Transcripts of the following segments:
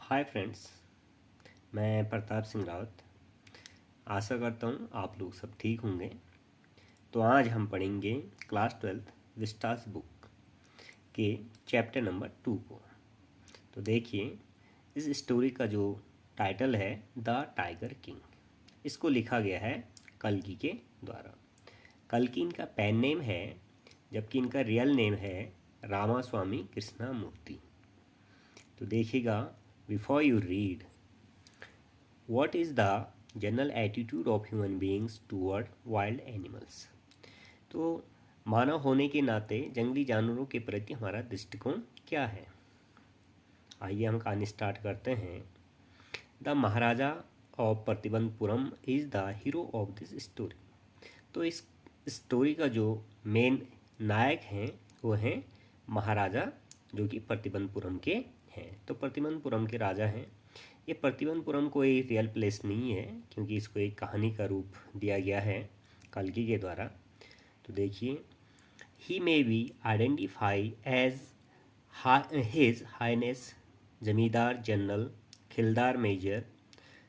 Hi friends, मैं प्रताप सिंह रावत। आशा करता हूँ आप लोग सब ठीक होंगे। तो आज हम पढ़ेंगे क्लास 12 विस्टास बुक के चैप्टर नंबर 2 को। तो देखिए, इस स्टोरी का जो टाइटल है द टाइगर किंग, इसको लिखा गया है कल्कि के द्वारा। कल्कि इनका पेन नेम है, जबकि इनका रियल नेम है रामास्वामी कृष्णा मूर्ति। तो देखिएगा, before you read, what is the general attitude of human beings toward wild animals? तो मानव होने के नाते जंगली जानवरों के प्रति हमारा दृष्टिकोण क्या है। आइए हम कहानी स्टार्ट करते हैं। The Maharaja of Pratibandapuram is the hero of this story. तो इस स्टोरी का जो मेन नायक हैं वो हैं महाराजा, जो कि प्रतिबंधपुरम के हैं। तो प्रतिबंधपुरम के राजा हैं। ये प्रतिबंधपुरम कोई रियल प्लेस नहीं है, क्योंकि इसको एक कहानी का रूप दिया गया है कल्कि के द्वारा। तो देखिए, he may be identified as his highness Zamindar general Khiledar major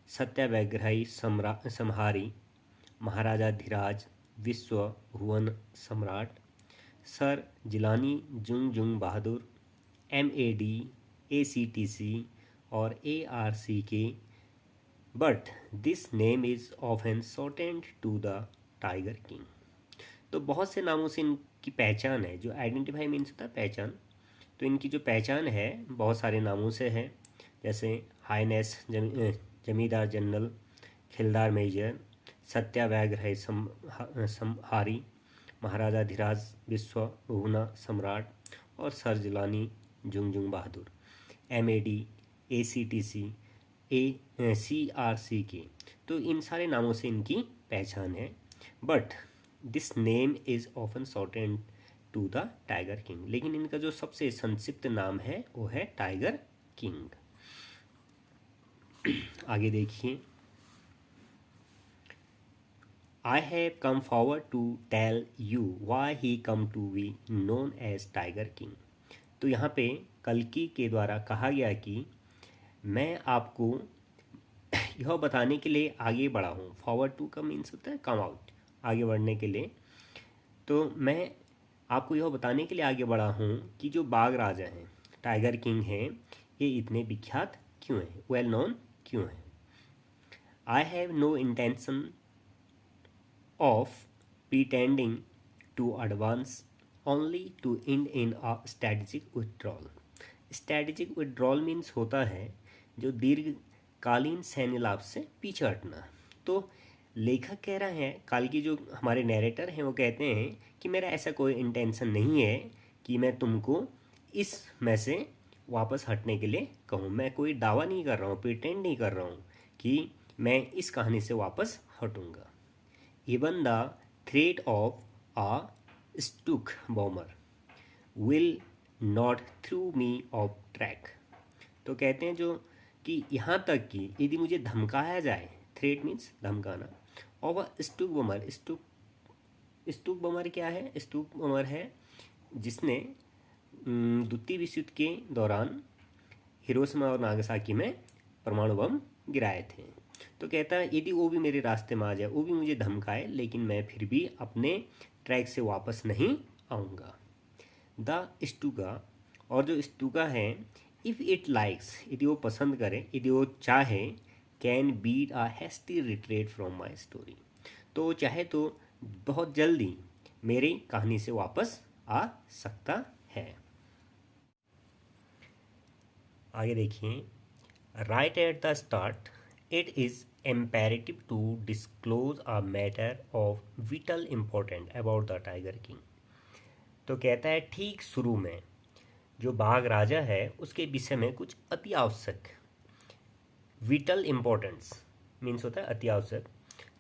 Satyagrahi Samhari Maharaja Dhiraj Vishwa Bhuvan Samrat Sir Jilani Jung Jung Bahadur MAD ACTC और ARCK, but this name is often shortened to the tiger king. तो बहुत से नामों से इनकी पहचान है। जो आइडेंटिफाई मीन्स होता है पहचान, तो इनकी जो पहचान है बहुत सारे नामों से है, जैसे highness Zamindar general Khiledar major Satyagrahi Samhari Maharaja Dhiraj विश्व भुवना सम्राट और sir Jilani Jung Jung Bahadur MAD ACTC CRCK। तो इन सारे नामों से इनकी पहचान है, but this name is often shortened to the tiger king. लेकिन इनका जो सबसे संक्षिप्त नाम है वो है टाइगर किंग। आगे देखिए, I have come forward to tell you why he come to be known as tiger king. तो यहाँ पे कल्कि के द्वारा कहा गया कि मैं आपको यह बताने के लिए आगे बढ़ा हूँ। फॉरवर्ड टू का मीन्स होता है कम आउट, आगे बढ़ने के लिए। तो मैं आपको यह बताने के लिए आगे बढ़ा हूँ कि जो बाघ राजा हैं, टाइगर किंग हैं, ये इतने विख्यात क्यों हैं, वेल नोन क्यों हैं। I have no intention of pretending to advance only to end in a strategic withdrawal. Strategic withdrawal means होता है जो दीर्घकालीन सैन्य लाभ से पीछे हटना। तो लेखक कह रहा है, कल्कि जो हमारे नैरेटर हैं वो कहते हैं कि मेरा ऐसा कोई इंटेंशन नहीं है कि मैं तुमको इस में से वापस हटने के लिए कहूँ। मैं कोई दावा नहीं कर रहा हूँ, प्रिटेंड नहीं कर रहा हूँ कि मैं इस कहानी से वापस हटूँगा। Even the threat of a Stuka bomber will not throw me off track. तो कहते हैं जो कि यहाँ तक कि यदि मुझे धमकाया जाए, थ्रेट मीन्स धमकाना, और वह स्टूक बमर क्या है? स्टूक बमर है जिसने द्वितीय विश्व युद्ध के दौरान हिरोशिमा और नागासाकी में परमाणु बम गिराए थे। तो कहता है यदि वो भी मेरे रास्ते में आ जाए, वो भी मुझे धमकाए, लेकिन मैं फिर भी अपने ट्रैक से वापस नहीं आऊँगा। द स्टूगा, और जो स्टूगा है, इफ़ इट लाइक्स, यदि वो पसंद करे, यदि वो चाहे, can beat a hasty retreat from my story. तो चाहे तो बहुत जल्दी मेरी कहानी से वापस आ सकता है। आगे देखिए, right at the start it is imperative to disclose a matter of vital importance about the tiger king। तो कहता है ठीक शुरू में जो बाघ राजा है उसके विषय में कुछ अति आवश्यक, विटल इम्पोर्टेंस मीन्स होता है अति आवश्यक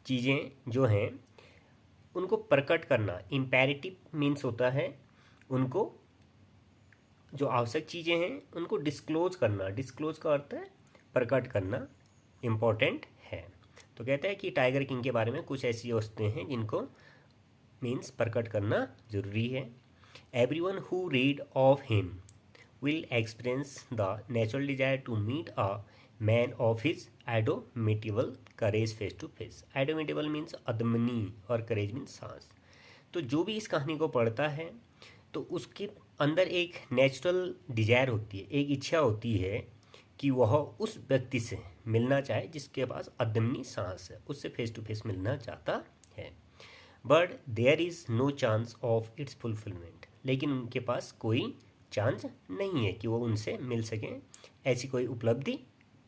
चीज़ें जो हैं उनको प्रकट करना। इम्पेरेटिव मीन्स होता है उनको, जो आवश्यक चीज़ें हैं उनको डिस्क्लोज करना। डिस्क्लोज का अर्थ है प्रकट करना, इम्पोर्टेंट है। तो कहता है कि टाइगर किंग के बारे में कुछ ऐसी वस्तुएं हैं जिनको मीन्स प्रकट करना जरूरी है। Everyone who read of him will experience the natural desire to meet a man of his indomitable courage face to face. Indomitable means अदमनी और courage means साहस। तो जो भी इस कहानी को पढ़ता है तो उसके अंदर एक नेचुरल डिजायर होती है, एक इच्छा होती है कि वह उस व्यक्ति से मिलना चाहे जिसके पास अदम्य साहस है, उससे फेस टू फेस मिलना चाहता है। But there is no chance of its fulfilment, लेकिन उनके पास कोई चांस नहीं है कि वो उनसे मिल सकें, ऐसी कोई उपलब्धि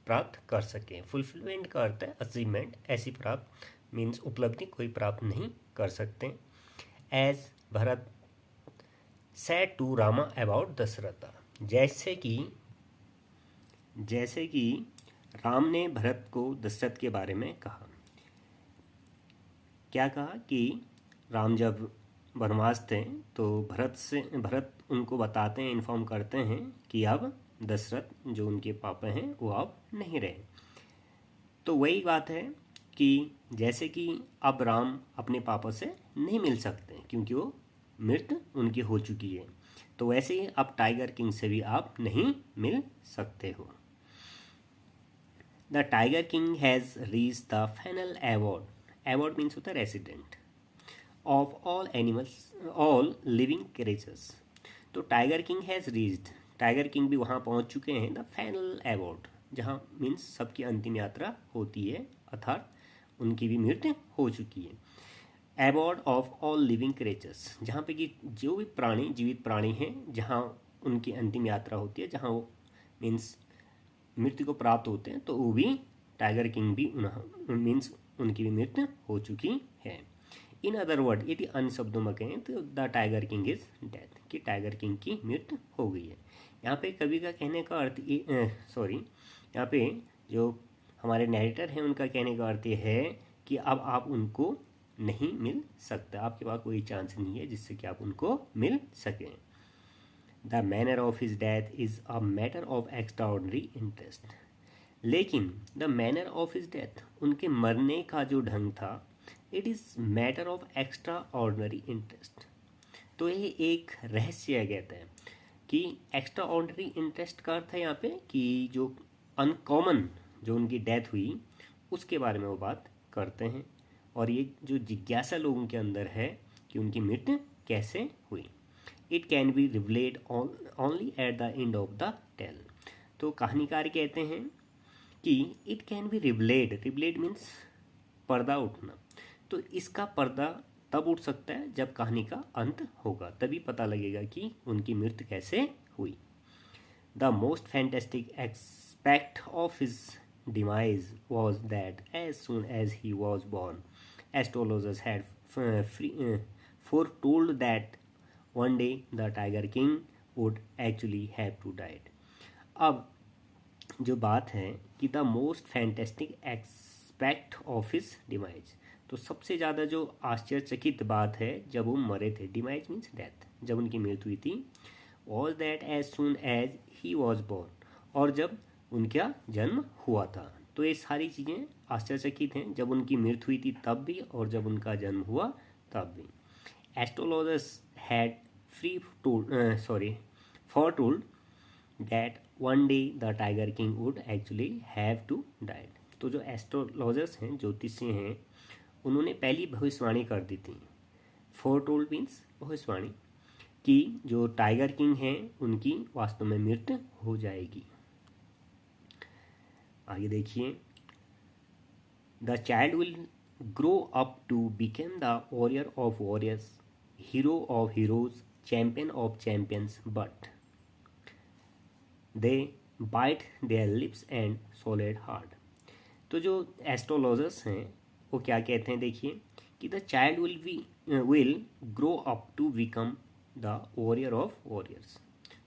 प्राप्त कर सकें। फुलफिलमेंट का अर्थ है अचीवमेंट, ऐसी प्राप्त मीन्स उपलब्धि कोई प्राप्त नहीं कर सकते। As Bharat said to Rama about Dasharatha, जैसे कि राम ने भरत को दशरथ के बारे में कहा। क्या कहा कि राम जब वनवास थे तो भरत उनको बताते हैं, इन्फॉर्म करते हैं कि अब दशरथ जो उनके पापा हैं वो अब नहीं रहे। तो वही बात है कि जैसे कि अब राम अपने पापा से नहीं मिल सकते क्योंकि वो मृत उनकी हो चुकी है, तो वैसे ही अब टाइगर किंग से भी आप नहीं मिल सकते हो। The tiger king has reach the final award, award means होता है resident, of all animals all living creatures. तो tiger king has reached, tiger king भी वहाँ पहुँच चुके हैं द फाइनल अवार्ड, जहाँ मीन्स सबकी अंतिम यात्रा होती है, अर्थात उनकी भी मृत्यु हो चुकी है। Award of all living creatures, जहाँ पे कि जो भी प्राणी, जीवित प्राणी हैं, जहाँ उनकी अंतिम यात्रा होती है, जहाँ वो मीन्स मृत्यु को प्राप्त होते हैं, तो वो भी टाइगर किंग भी मीन्स उनकी भी मृत्यु हो चुकी है। इन अदर वर्ड, यदि अन्य शब्दों में कहें तो the tiger king is death, कि टाइगर किंग की मृत्यु हो गई है। यहाँ पे कवि का कहने का अर्थ यहाँ पे जो हमारे नैरेटर हैं उनका कहने का अर्थ ये है कि अब आप उनको नहीं मिल सकते, आपके पास कोई चांस नहीं है जिससे कि आप उनको मिल सकें। The manner of his death is a matter of extraordinary interest, लेकिन the manner of his death, उनके मरने का जो ढंग था, it is matter of extraordinary interest. तो ये एक रहस्य कहते हैं कि एक्स्ट्रा ऑर्डनरी इंटरेस्ट का अर्थ है यहाँ पे कि जो अनकॉमन जो उनकी डेथ हुई उसके बारे में वो बात करते हैं, और ये जो जिज्ञासा लोगों के अंदर है कि उनकी मृत्यु कैसे हुई। It can be revealed only at the end of the tale. तो कहानीकार कहते हैं कि it can be revealed means पर्दा उठना, तो इसका पर्दा तब उठ सकता है जब कहानी का अंत होगा, तभी पता लगेगा कि उनकी मृत्यु कैसे हुई। The most fantastic expect of his demise was that as soon as he was born astrologers had foretold that one day the tiger king would actually have to die। अब जो बात है कि the most fantastic expect of his demise, तो सबसे ज़्यादा जो आश्चर्यचकित बात है जब वो मरे थे, डिमाइज मीन्स डेथ, जब उनकी मृत्यु हुई थी, was that as soon as he was born, और जब उनका जन्म हुआ था। तो ये सारी चीज़ें आश्चर्यचकित हैं, जब उनकी मृत्यु हुई थी तब भी और जब उनका जन्म हुआ तब भी। Astrologers had foretold that one day the tiger king would actually have to die। तो जो एस्ट्रोलॉजर्स हैं, ज्योतिषी हैं, उन्होंने पहली भविष्यवाणी कर दी थी। foretold मीन्स भविष्यवाणी, कि जो टाइगर किंग हैं उनकी वास्तव में मृत्यु हो जाएगी। आगे देखिए, the child will grow up to became the warrior of warriors, hero of heroes, champion of champions, but they bite their lips and solid heart. तो जो एस्ट्रोलॉजर्स हैं वो क्या कहते हैं, देखिए कि the child will grow up to become the warrior of warriors.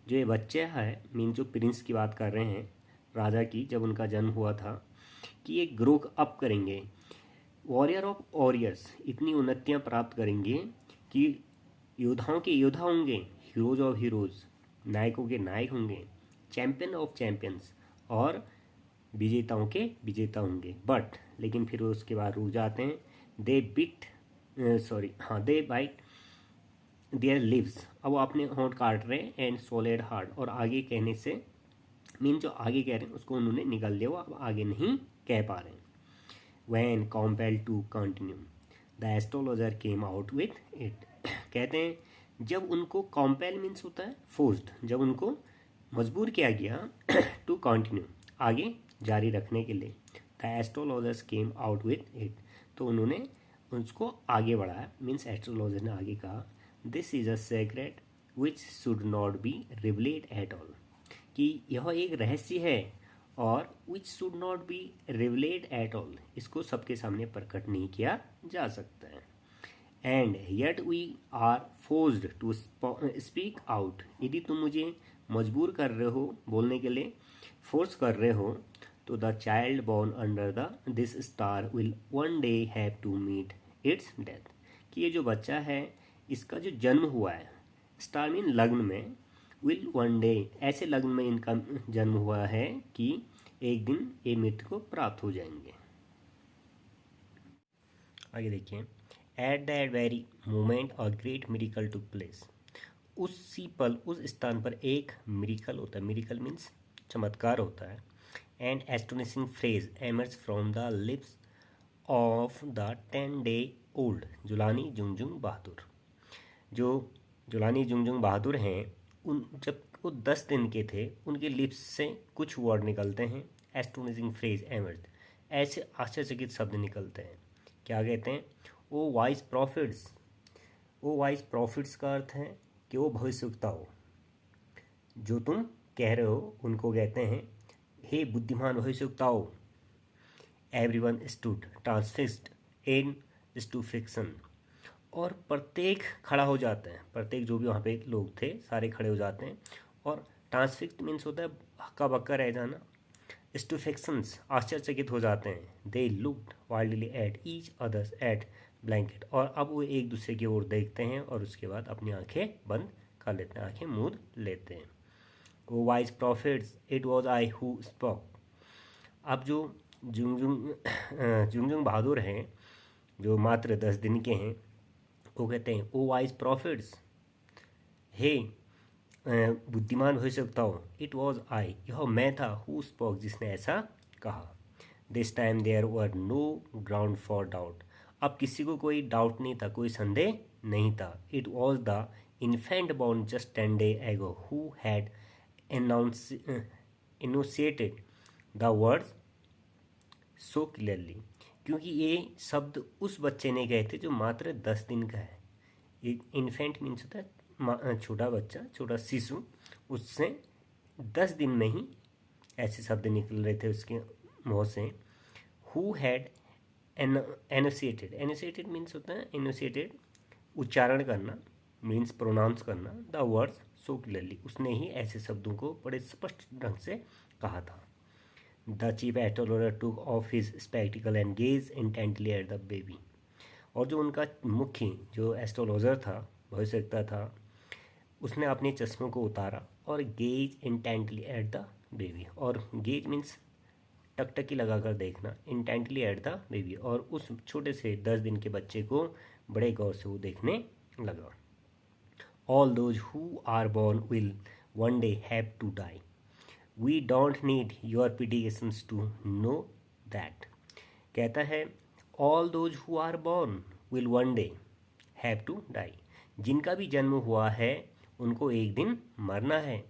जो ये बच्चे है, मीन जो प्रिंस की बात कर रहे हैं, राजा की, जब उनका जन्म हुआ था, कि ये ग्रो अप करेंगे, वॉरियर ऑफ वॉरियर्स, इतनी उन्नतियाँ प्राप्त करेंगे कि योद्धाओं के योद्धा होंगे, हीरोज ऑफ हीरोज, नायकों के नायक होंगे, चैम्पियन ऑफ चैम्पियंस, और विजेताओं के विजेता होंगे। बट लेकिन फिर उसके बाद रुक जाते हैं, दे बाइट देयर लिव्स, अब वो अपने होंठ काट रहे हैं, एंड सॉलिड हार्ड, और आगे कहने से मीन जो आगे कह रहे हैं उसको उन्होंने निकाल दिया, वो अब आगे नहीं कह पा रहे हैं. When compelled to continue, the astrologer came out with it. कहते हैं जब उनको compel मीन्स होता है forced, जब उनको मजबूर किया गया to continue, आगे जारी रखने के लिए, the astrologers came out with it, तो उन्होंने उसको आगे बढ़ाया. मीन्स एस्ट्रोलॉजर ने आगे कहा, this is a secret which should not be revealed at all, कि यह एक रहस्य है और which should not be revealed at all, इसको सबके सामने प्रकट नहीं किया जा सकता है. And yet we are forced to speak out, यदि तुम मुझे मजबूर कर रहे हो बोलने के लिए, फोर्स कर रहे हो, तो the child born under the this star will one day have to meet its death, कि ये जो बच्चा है इसका जो जन्म हुआ है, स्टार मीन लग्न में, विल वन डे, ऐसे लग्न में इनका जन्म हुआ है कि एक दिन ये मृत्यु को प्राप्त हो जाएंगे. आगे देखिए, at that very moment a great miracle took place, उसी पल उस स्थान पर एक मिरेकल होता है, मिरेकल मीन्स चमत्कार होता है. And astonishing phrase emerge from the lips of the 10-day-old Julani Jungjung Bahadur, जो जुलानी जुंगजुंग बहादुर हैं, उन जब वो 10 दिन के थे उनके लिप्स से कुछ वर्ड निकलते हैं, एस्टोनिशिंग फ्रेज एमर्ज, ऐसे आश्चर्यचकित शब्द निकलते हैं. क्या कहते हैं, ओ वाइज प्रॉफिट्स, ओ वाइज प्रॉफिट्स का अर्थ है कि वो भविष्यवक्ता हो, जो तुम कह रहे हो उनको कहते हैं हे बुद्धिमान भविष्यवक्ताओं. एवरीवन स्टूड ट्रांसफिक्स्ड इन स्टूफिक्शन, और प्रत्येक खड़ा हो जाते हैं, प्रत्येक जो भी वहाँ पे लोग थे सारे खड़े हो जाते हैं. और ट्रांसफिक्स्ड मीन्स होता है हक्का बक्का रह जाना, स्टूफिक्शंस आश्चर्यचकित हो जाते हैं. They looked wildly at each others eight blanket, और अब वो एक दूसरे की ओर देखते हैं और उसके बाद अपनी आंखें बंद कर लेते हैं, आंखें मूंद लेते हैं. O wise prophets it was I who spoke, अब जो जुंगजुंग बहादुर हैं जो मात्र 10 दिन के हैं, वो कहते हैं ओ वाइज प्रॉफिट्स, हे बुद्धिमान भविष्यवक्ताओं, इट वॉज आई, यह मैं था, हु स्पोक, जिसने ऐसा कहा. This time there were no ground for doubt, अब किसी को कोई डाउट नहीं था, कोई संदेह नहीं था. It was the infant born just 10 days ago who had enunciated the words so clearly, क्योंकि ये शब्द उस बच्चे ने कहे थे जो मात्र 10 दिन का है. इन्फेंट मीन्स होता है छोटा बच्चा, छोटा शिशु, उससे 10 दिन में ही ऐसे शब्द निकल रहे थे उसके मुँह से. हु हैड एनोसिएटेड, एनोसिएटेड मीन्स होता है इनोसिएटेड, उच्चारण करना, मीन्स प्रोनाउंस करना, द वर्ड्स सो क्लियरली, उसने ही ऐसे शब्दों को बड़े स्पष्ट ढंग से कहा था. The chief astrologer took off his spectacled and gauge intently at the baby, और जो उनका मुख्य जो एस्ट्रोलॉजर था, भविष्यवक्ता था, उसने अपने चश्मों को उतारा और gauge intently at the baby, और गेज मीन्स टकटकी लगाकर देखना, इंटेंटली एट द बेबी, और उस छोटे से 10 दिन के बच्चे को बड़े गौर से वो देखने लगा. All those who are born will one day have to die, we don't need your petitions to know that. कहता है all those who are born will one day have to die, जिनका भी जन्म हुआ है उनको एक दिन मरना है.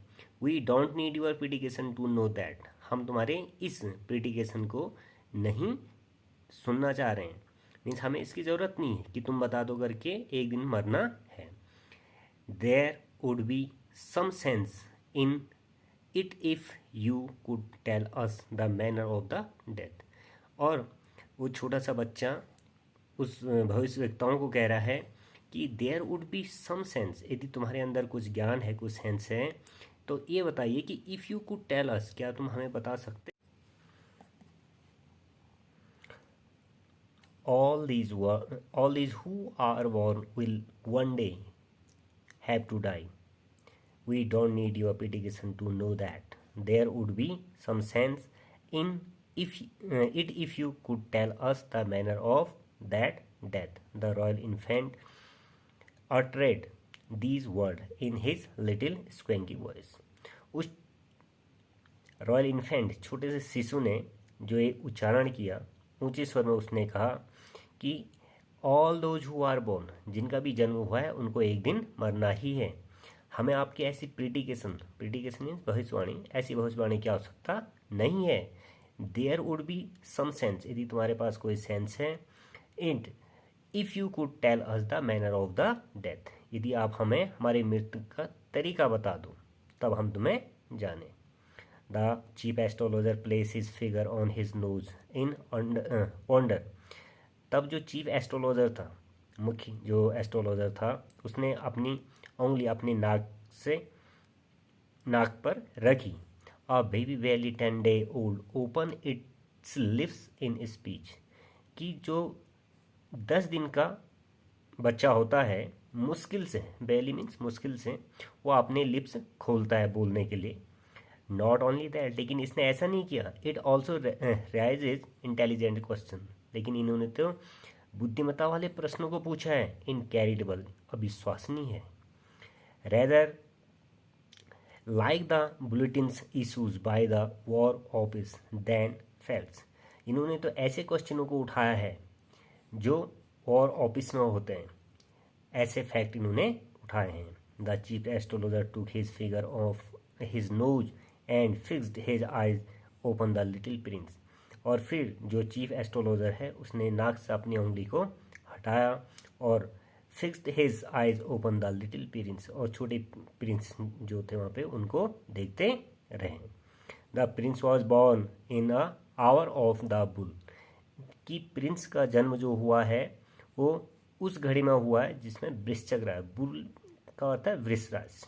We don't need your petition to know that, हम तुम्हारे इस पिटिशन को नहीं सुनना चाह रहे हैं, मीन्स हमें इसकी ज़रूरत नहीं है कि तुम बता दो करके एक दिन मरना है. There would be some sense in it if you could tell us the manner of the death, और वो छोटा सा बच्चा उस भविष्यवक्ताओं को कह रहा है कि there would be some sense, यदि तुम्हारे अंदर कुछ ज्ञान है, कुछ सेंस है, तो ये बताइए कि if you could tell us, क्या तुम हमें बता सकते. all these who are born will one day have to die. We don't need your petition to know that. There would be some sense in if you could tell us the manner of that death. The royal infant uttered these words in his little squeaky voice. उस royal infant छोटे से शिशु ने जो ये उच्चारण किया ऊंचे स्वर में, उसने कहा कि all those who are born, जिनका भी जन्म हुआ है उनको एक दिन मरना ही है। हमें आपकी ऐसी प्रिडिकेशन मीन्स भविष्यवाणी, ऐसी भविष्यवाणी की आवश्यकता नहीं है। There would be some sense, यदि तुम्हारे पास कोई सेंस है, it if you could tell us the manner of the death, यदि आप हमें हमारी मृत्यु का तरीका बता दो तब हम तुम्हें जाने। The chief astrologer place his figure on his nose in wonder, तब जो चीफ एस्ट्रोलॉजर था, मुख्य जो एस्ट्रोलॉजर था, उसने अपनी उंगली अपनी नाक पर रखी। A baby barely 10 day old open its lips in speech, कि जो 10 दिन का बच्चा होता है मुश्किल से, बेली मीन्स मुश्किल से, वो अपने लिप्स खोलता है बोलने के लिए। नॉट ओनली दैट, लेकिन इसने ऐसा नहीं किया, it also rises intelligent question, लेकिन इन्होंने तो बुद्धिमत्ता वाले प्रश्नों को पूछा है। इनकैरिडेबल, अविश्वसनीय है। Rather like the bulletins issues by the war office than facts, इन्होंने तो ऐसे क्वेश्चनों को उठाया है जो वॉर ऑफिस में होते हैं, ऐसे फैक्ट इन्होंने उठाए हैं। द चीफ एस्ट्रोलॉजर टूक his figure of his nose and fixed his eyes open the little Prince, और फिर जो चीफ एस्ट्रोलॉजर है उसने नाक से अपनी उंगली को हटाया और fixed his eyes open the little Prince, और छोटे प्रिंस जो थे वहाँ पे उनको देखते रहे। The Prince was born in a hour of the bull, कि प्रिंस का जन्म जो हुआ है वो उस घड़ी में हुआ है जिसमें वृश्चिक रहा है। बुल का अर्थ है वृषराज।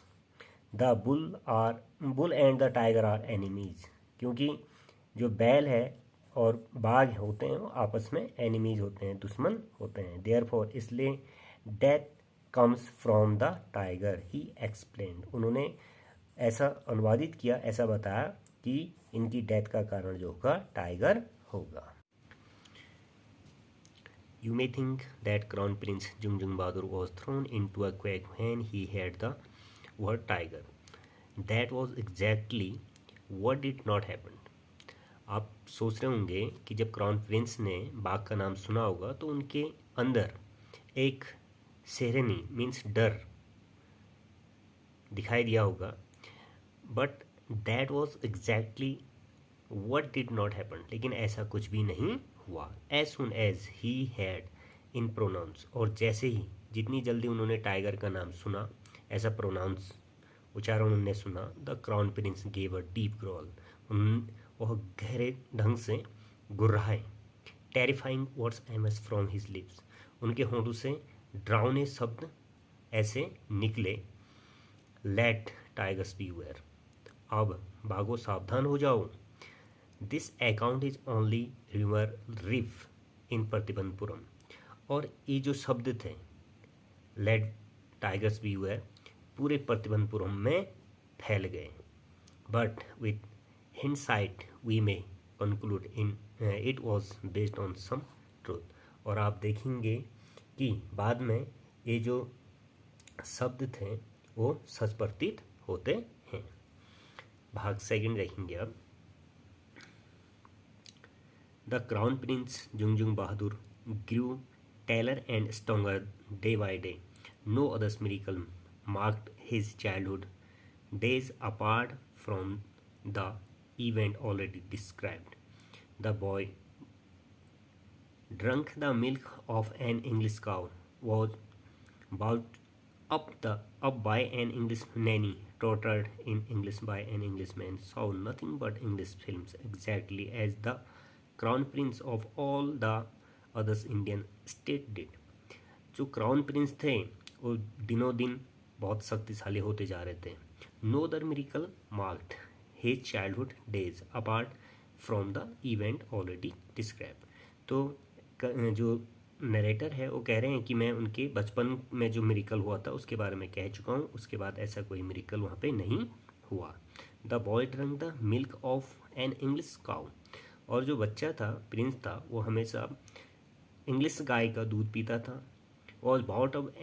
The bull and the tiger are enemies, क्योंकि जो बैल है और बाघ होते हैं वो आपस में एनिमीज होते हैं, दुश्मन होते हैं। देयरफॉर, इसलिए death comes from the tiger, he explained, उन्होंने ऐसा अनुवादित किया, ऐसा बताया कि इनकी डेथ का कारण जो होगा टाइगर होगा। You may think that Crown Prince Jungjung Bahadur was thrown into a quake when he heard the word tiger. That was exactly what did not happen. आप सोच रहे होंगे कि जब क्राउन प्रिंस ने बाघ का नाम सुना होगा तो उनके अंदर एक सेरेनी मीन्स डर दिखाई दिया होगा, but that was exactly what did not happen, लेकिन ऐसा कुछ भी नहीं हुआ। As soon as he had in pronounce, और जैसे ही जितनी जल्दी उन्होंने टाइगर का नाम सुना, ऐसा प्रोनाउंस उच्चारण उन्होंने सुना, the crown prince gave a deep growl, वह गहरे ढंग से गुर्राए। Terrifying words emerged from his lips, उनके होंठों से डरावने शब्द ऐसे निकले। लेट टाइगर्स बीवेयर, अब बाघों सावधान हो जाओ। This account is only river rife in Pratibandhapuram, और ये जो शब्द थे लेट टाइगर्स बीवेयर पूरे प्रतिबंधपुरम में फैल गए। But with hindsight we may conclude in it was based on some truth, और आप देखेंगे कि बाद में ये जो शब्द थे वो सच प्रतीत होते हैं। भाग सेकंड देखेंगे अब। The crown prince Jungjung Bahadur grew taller and stronger day by day. No other miracle marked his childhood days apart from the event already described. The boy drank the milk of an English cow, was brought up by an English nanny, tutored in English by an Englishman, saw nothing but English films, exactly as the crown prince of all the others Indian state did. जो crown Prince थे वो दिनों दिन बहुत शक्तिशाली होते जा रहे थे। No other miracle marked his childhood days apart from the event already describe. तो जो नरेटर है वो कह रहे हैं कि मैं उनके बचपन में जो मिरेकल हुआ था उसके बारे में कह चुका हूँ, उसके बाद ऐसा कोई मिरेकल वहाँ पे नहीं हुआ। The boy drunk the milk of an English cow, और जो बच्चा था प्रिंस था वो हमेशा इंग्लिश गाय का दूध पीता था। Was bought up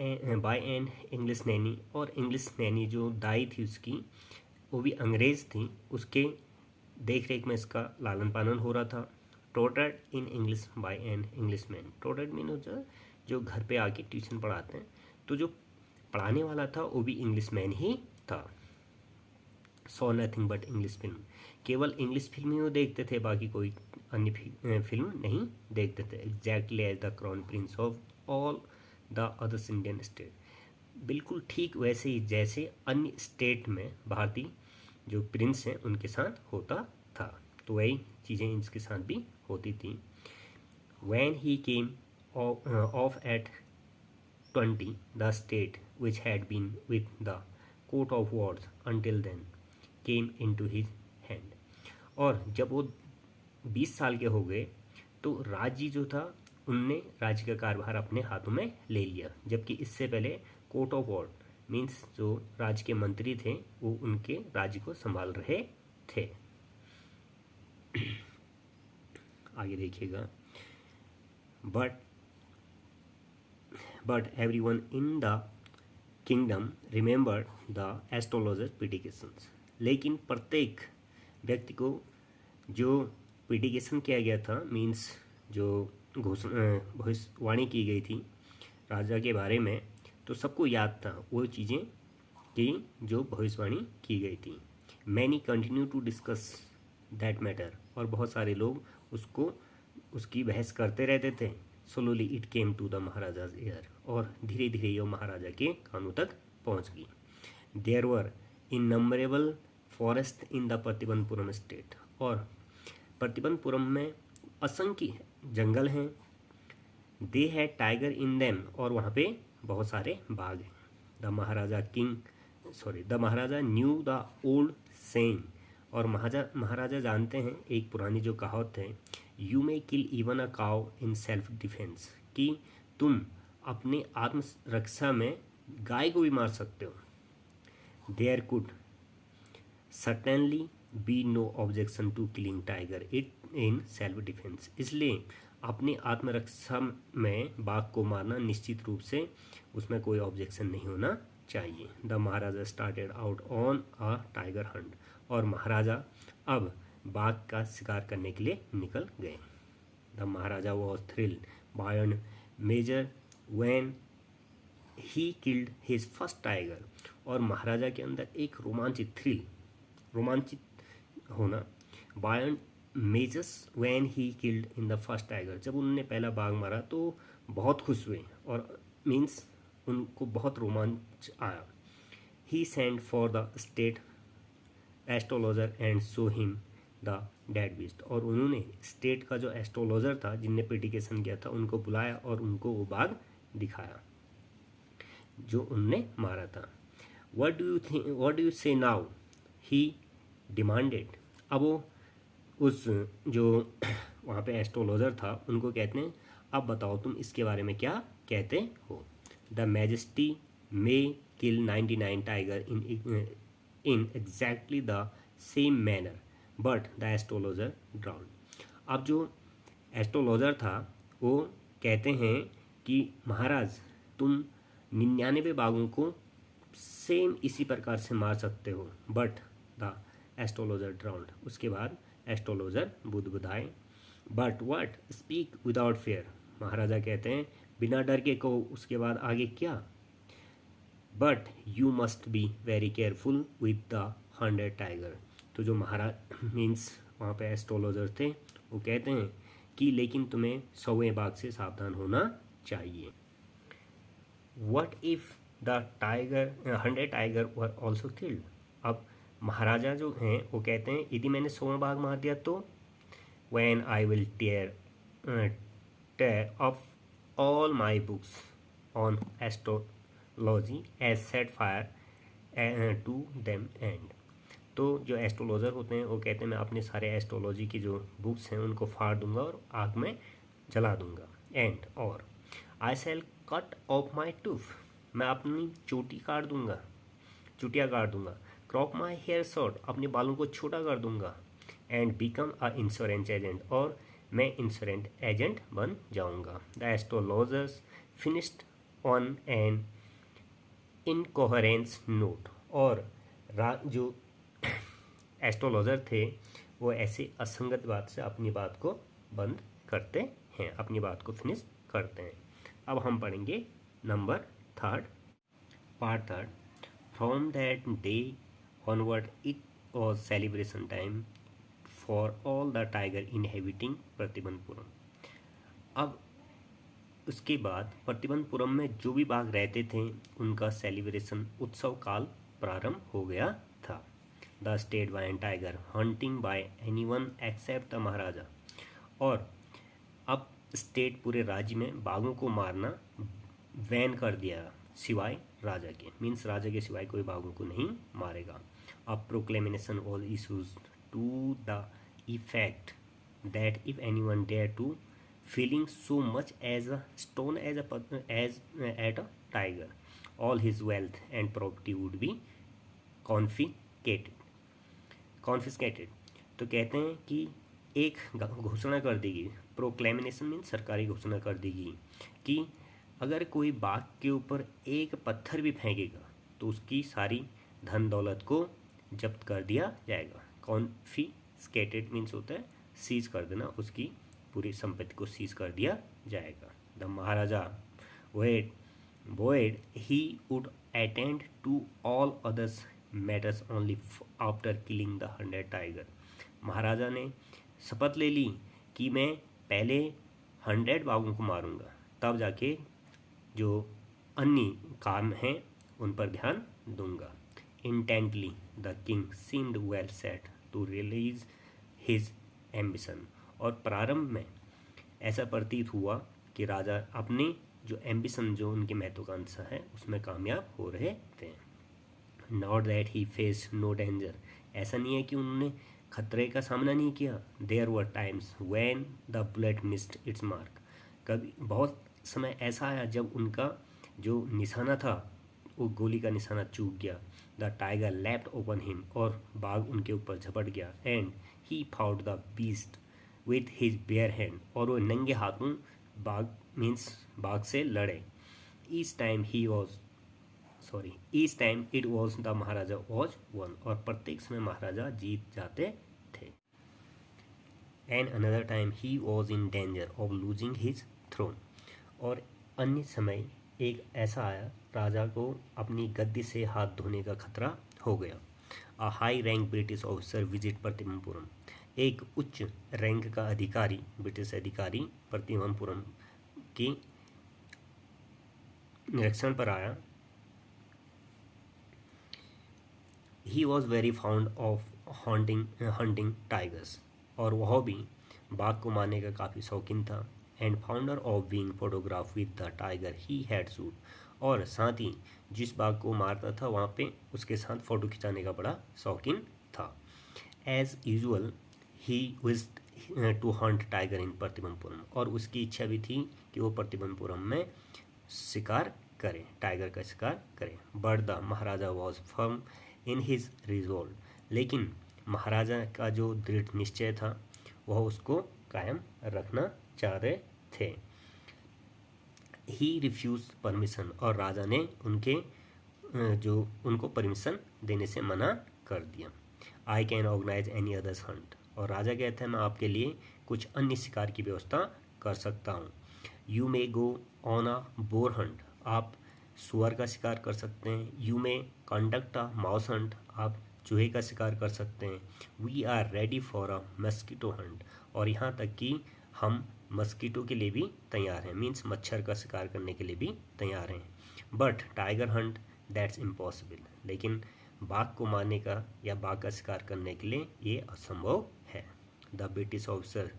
by an English Naini, और इंग्लिश नैनी जो दाई थी उसकी, वो भी अंग्रेज़ थी, उसके देख रेख में इसका लालन पालन हो रहा था। टोटेड in English by an Englishman, टोटेड मीन जो घर पे आके ट्यूशन पढ़ाते हैं, तो जो पढ़ाने वाला था वो भी इंग्लिश मैन ही था। Saw nothing but English film, केवल इंग्लिश फिल्म ही वो देखते थे, बाकी कोई अन्य फिल्म नहीं देखते थे। Exactly as the crown prince of all the others Indian state, बिल्कुल ठीक वैसे ही जैसे अन्य स्टेट में भारतीय जो प्रिंस हैं उनके साथ होता था, तो वही चीज़ें इनके साथ भी होती थी। When he came off at 20, the state which had been with the coat of wars until then came into his hand. और जब वो 20 साल के हो गए तो राज्य जो था उनने राज्य का कार्यभार अपने हाथों में ले लिया, जबकि इससे पहले कोर्ट ऑफ वॉर मीन्स जो राज्य के मंत्री थे वो उनके राज्य को संभाल रहे थे। आगे देखिएगा। But everyone in the kingdom remembered the astrologer's predictions. लेकिन प्रत्येक व्यक्ति को जो प्रिडिकेशन किया गया था, मीन्स जो भविष्यवाणी की गई थी राजा के बारे में, तो सबको याद था वो चीज़ें कि जो भविष्यवाणी की गई थी। Many continue to discuss that matter, और बहुत सारे लोग उसकी बहस करते रहते थे। Slowly it came to the महाराजा's ear, और धीरे धीरे ये महाराजा के कानों तक पहुंच गई। There were innumerable forests in the Pratibandapuram state, और प्रतिबंधपुरम में असंख्य जंगल हैं। They had tiger in them, और वहाँ पे बहुत सारे बाघ हैं। The Maharaja knew the old saying, और महाराजा जानते हैं एक पुरानी जो कहावत है, you may kill even a cow in self defence, कि तुम अपने आत्मरक्षा में गाय को भी मार सकते हो। There could certainly be no objection to killing tiger it in self defence, इसलिए अपनी आत्मरक्षा में बाघ को मारना निश्चित रूप से उसमें कोई ऑब्जेक्शन नहीं होना चाहिए। The Maharaja started out on a tiger Hunt, और महाराजा अब बाघ का शिकार करने के लिए निकल गए। The Maharaja was thrilled by major when he killed his first tiger, और महाराजा के अंदर एक रोमांचित होना by majors when he killed in the first tiger, जब उन्होंने पहला बाघ मारा तो बहुत खुश हुए, और मीन्स उनको बहुत रोमांच आया। He sent for the state astrologer and show him the dead beast, और उन्होंने स्टेट का जो एस्ट्रोलॉजर था जिनने प्रेडिकेशन किया था उनको बुलाया और उनको वो बाघ दिखाया जो उनने मारा था। व्हाट डू यू से नाउ, ही डिमांडेड। अब वो उस जो वहाँ पे एस्ट्रोलॉजर था उनको कहते हैं, अब बताओ तुम इसके बारे में क्या कहते हो। The majesty may kill 99 tiger in exactly the same manner but the astrologer drown. अब जो एस्ट्रोलॉजर था वो कहते हैं कि महाराज तुम 99 बाघों को सेम इसी प्रकार से मार सकते हो, बट द एस्ट्रोलॉजर ड्राउंड, उसके बाद एस्ट्रोलॉजर बुदबुदाए। But what, speak without fear, Maharaja कहते हैं बिना डर के कहो, उसके बाद आगे क्या। But you must be very careful with the 100 tiger. तो जो महाराज मीन्स वहाँ पे एस्ट्रोलॉजर थे वो कहते हैं कि लेकिन तुम्हें 100वें बाघ से सावधान होना चाहिए। What if the tiger 100 tiger were also killed. अब महाराजा जो हैं वो कहते हैं यदि मैंने 100वां बाघ मार दिया तो when I will tear off all my books on astrology as set fire to them and. तो जो एस्ट्रोलॉजर होते हैं वो कहते हैं मैं अपने सारे एस्ट्रोलॉजी की जो बुक्स हैं उनको फाड़ दूंगा और आग में जला दूंगा। एंड और आई शैल कट ऑफ माई टूथ, मैं अपनी चुटियाँ काट दूंगा। क्रॉप माई हेयर शॉर्ट, अपने बालों को छोटा कर दूंगा। And become a insurance agent, और मैं इंश्योरेंस एजेंट बन जाऊंगा। The astrologers finished on an incoherence note. और जो एस्ट्रोलॉजर थे वो ऐसे असंगत बात से अपनी बात को बंद करते हैं, अपनी बात को फिनिश करते हैं। अब हम पढ़ेंगे number third, part third. From that day onward it was celebration time for all the tiger inhabiting Pratibandapuram. अब उसके बाद प्रतिबंधपुरम में जो भी बाघ रहते थे उनका सेलिब्रेशन उत्सव काल प्रारंभ हो गया था। The state ban tiger hunting by anyone except the Maharaja. और अब स्टेट पूरे राज्य में बाघों को मारना बैन कर दिया सिवाय राजा के, मीन्स राजा के सिवाय कोई बाघों को नहीं मारेगा। अब proclamation was issues to the effect that if anyone dare to feeling so much as a stone as at a tiger, all his wealth and property would be confiscated। तो कहते हैं कि एक घोषणा कर देगी, प्रोक्लेमिनेशन मीन सरकारी घोषणा कर देगी कि अगर कोई बाघ के ऊपर एक पत्थर भी फेंकेगा तो उसकी सारी धन दौलत को जब्त कर दिया जाएगा। कॉन्फिस्केटेड मीन्स होता है सीज कर देना, उसकी पूरी संपत्ति को सीज कर दिया जाएगा। The Maharaja vowed he would attend to all others matters only after killing the 100 tiger. Maharaja ने शपथ ले ली कि मैं पहले 100 बाघों को मारूंगा, तब जाके जो अन्य काम हैं उन पर ध्यान दूंगा। Intently the king seemed well set to release his ambition. और प्रारंभ में ऐसा प्रतीत हुआ कि राजा अपने जो एम्बिशन, जो उनकी महत्वाकांक्षा है, उसमें कामयाब हो रहे थे। Not that he face no danger. ऐसा नहीं है कि उन्होंने खतरे का सामना नहीं किया। There were times when the bullet missed its mark. कभी बहुत समय ऐसा आया जब उनका जो निशाना था वो गोली का निशाना चूक गया। The tiger left open him. और बाघ उनके ऊपर झपट गया। And he fought the beast with his bare hand. और वो नंगे हाथों बाघ से लड़े। Each time it was the Maharaja was won. और प्रत्येक समय महाराजा जीत जाते थे। And another time he was in danger of losing his throne. और अन्य समय एक ऐसा आया राजा को अपनी गद्दी से हाथ धोने का खतरा हो गया। A high rank British officer visit Pratibandapuram. एक उच्च रैंक का अधिकारी, ब्रिटिश अधिकारी प्रतिबंधपुरम के निरीक्षण पर आया। He was very found of hunting tigers. और वह भी बाघ को मारने का काफ़ी शौकीन था। And founder of being photograph with the tiger he had shoot. और साथ ही जिस बाघ को मारता था वहाँ पे उसके साथ फ़ोटो खिंचाने का बड़ा शौकीन था। As usual he wished to hunt tiger in Pratibandhapuram. और उसकी इच्छा भी थी कि वो प्रतिबंधपुरम में शिकार करें, टाइगर का शिकार करें। But the Maharaja was firm in his resolve. लेकिन महाराजा का जो दृढ़ निश्चय था वह उसको कायम रखना चाह रहे थे। He refuse permission. और राजा ने उनको परमिशन देने से मना कर दिया। I can organise any others hunt. और राजा कहता है मैं आपके लिए कुछ अन्य शिकार की व्यवस्था कर सकता हूँ। You may go on a boar hunt. आप सुअर का शिकार कर सकते हैं। You may conduct a mouse hunt. आप चूहे का शिकार कर सकते हैं। We are ready for a mosquito hunt. और यहाँ तक कि हम मस्कीटो के लिए भी तैयार हैं, मीन्स मच्छर का शिकार करने के लिए भी तैयार हैं। But tiger Hunt that's impossible. लेकिन बाघ को मारने का या बाघ का शिकार करने के लिए ये असंभव है। The British officer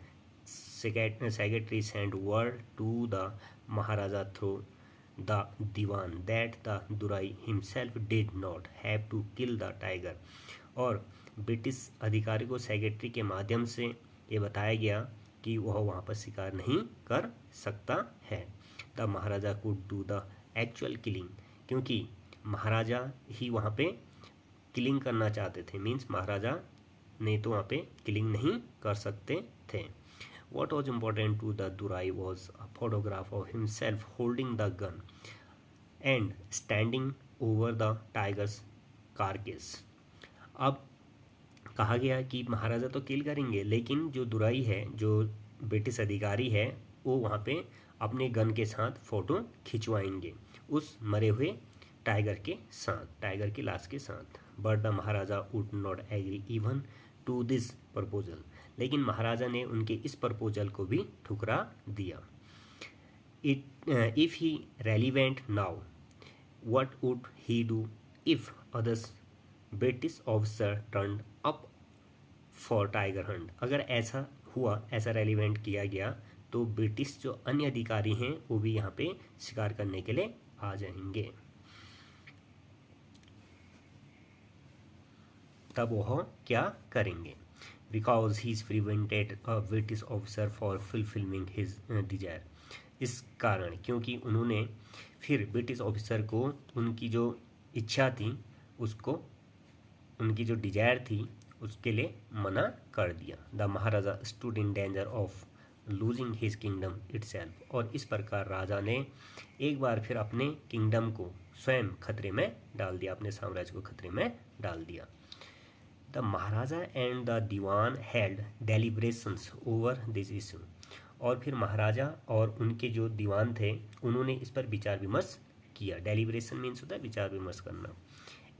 secretary send word to the Maharaja through the Dewan that the Durai himself did not have to kill the tiger. और ब्रिटिश अधिकारी को सेक्रेटरी के माध्यम से ये बताया गया कि वह वहाँ पर शिकार नहीं कर सकता है। The Maharaja could do the actual killing. क्योंकि महाराजा ही वहाँ पे किलिंग करना चाहते थे, मीन्स महाराजा नहीं तो वहाँ पे किलिंग नहीं कर सकते थे। What was important to the Durai was a photograph of himself holding the gun। And standing over the tiger's carcass. अब कहा गया कि महाराजा तो किल करेंगे, लेकिन जो दुराई है, जो ब्रिटिश अधिकारी है, वो वहाँ पे अपने गन के साथ फ़ोटो खिंचवाएंगे उस मरे हुए टाइगर के साथ, टाइगर की लाश के साथ। But the Maharaja would not agree even to this proposal, लेकिन महाराजा ने उनके इस प्रपोजल को भी ठुकरा दिया। If he relevant now, what would he do if others British officer turned up for tiger hunt? अगर ऐसा हुआ, ऐसा रेलिवेंट किया गया, तो ब्रिटिश जो अन्य अधिकारी हैं वो भी यहाँ पे शिकार करने के लिए आ जाएंगे। तब वह क्या करेंगे? Because he is prevented a British officer for fulfilling his Dzire. इस कारण, क्योंकि उन्होंने फिर ब्रिटिश ऑफिसर को उनकी जो इच्छा थी, उसको, उनकी जो डिजायर थी, उसके लिए मना कर दिया। The Maharaja stood in danger of losing his kingdom itself. और इस प्रकार राजा ने एक बार फिर अपने किंगडम को स्वयं खतरे में डाल दिया, अपने साम्राज्य को खतरे में डाल दिया। The Maharaja and the Dewan held deliberations over this issue. और फिर महाराजा और उनके जो दीवान थे, उन्होंने इस पर विचार विमर्श किया। डेलिब्रेशन मीन्स होता है विचार विमर्श करना।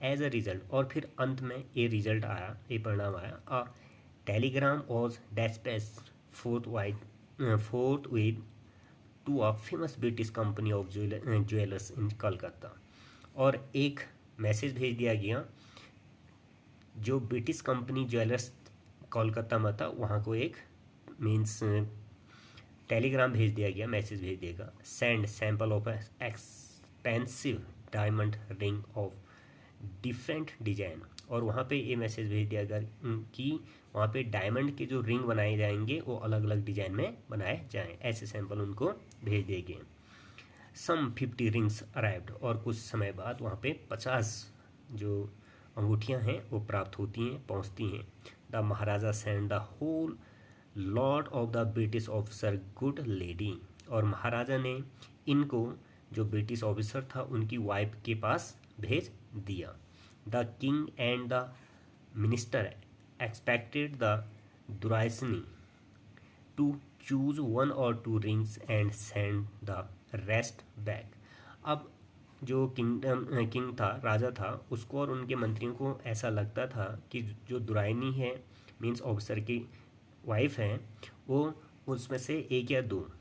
एज अ रिजल्ट, और फिर अंत में ये रिजल्ट आया, ये परिणाम आया। A telegram was dispatched forthwith to a famous British company of jewellers in Calcutta. और एक मैसेज भेज दिया गया जो ब्रिटिश कंपनी ज्वेलर्स कोलकाता में था, वहाँ को एक मीन्स टेलीग्राम भेज दिया गया, मैसेज भेज देगा। Send sample of expensive diamond ring of different design. और वहाँ पे ये मैसेज भेज दिया गया कि वहाँ पे डायमंड के जो रिंग बनाए जाएंगे वो अलग अलग डिजाइन में बनाए जाएं, ऐसे सैंपल उनको भेज दिए गए। सम 50 रिंग्स अराइव्ड। और कुछ समय बाद वहाँ पे 50 जो अंगूठियाँ हैं वो प्राप्त होती हैं, पहुँचती हैं। The Maharaja send the whole lord of the British officer good lady. और महाराजा ने इनको, जो ब्रिटिश ऑफिसर था, उनकी वाइफ के पास भेज दिया। The king and the minister expected the duraisani to choose 1 or 2 rings and send the rest back. अब जो किंग था, राजा था, उसको और उनके मंत्रियों को ऐसा लगता था कि जो दुराइनी है, मीन्स ऑफिसर की वाइफ है, वो उसमें से 1 या 2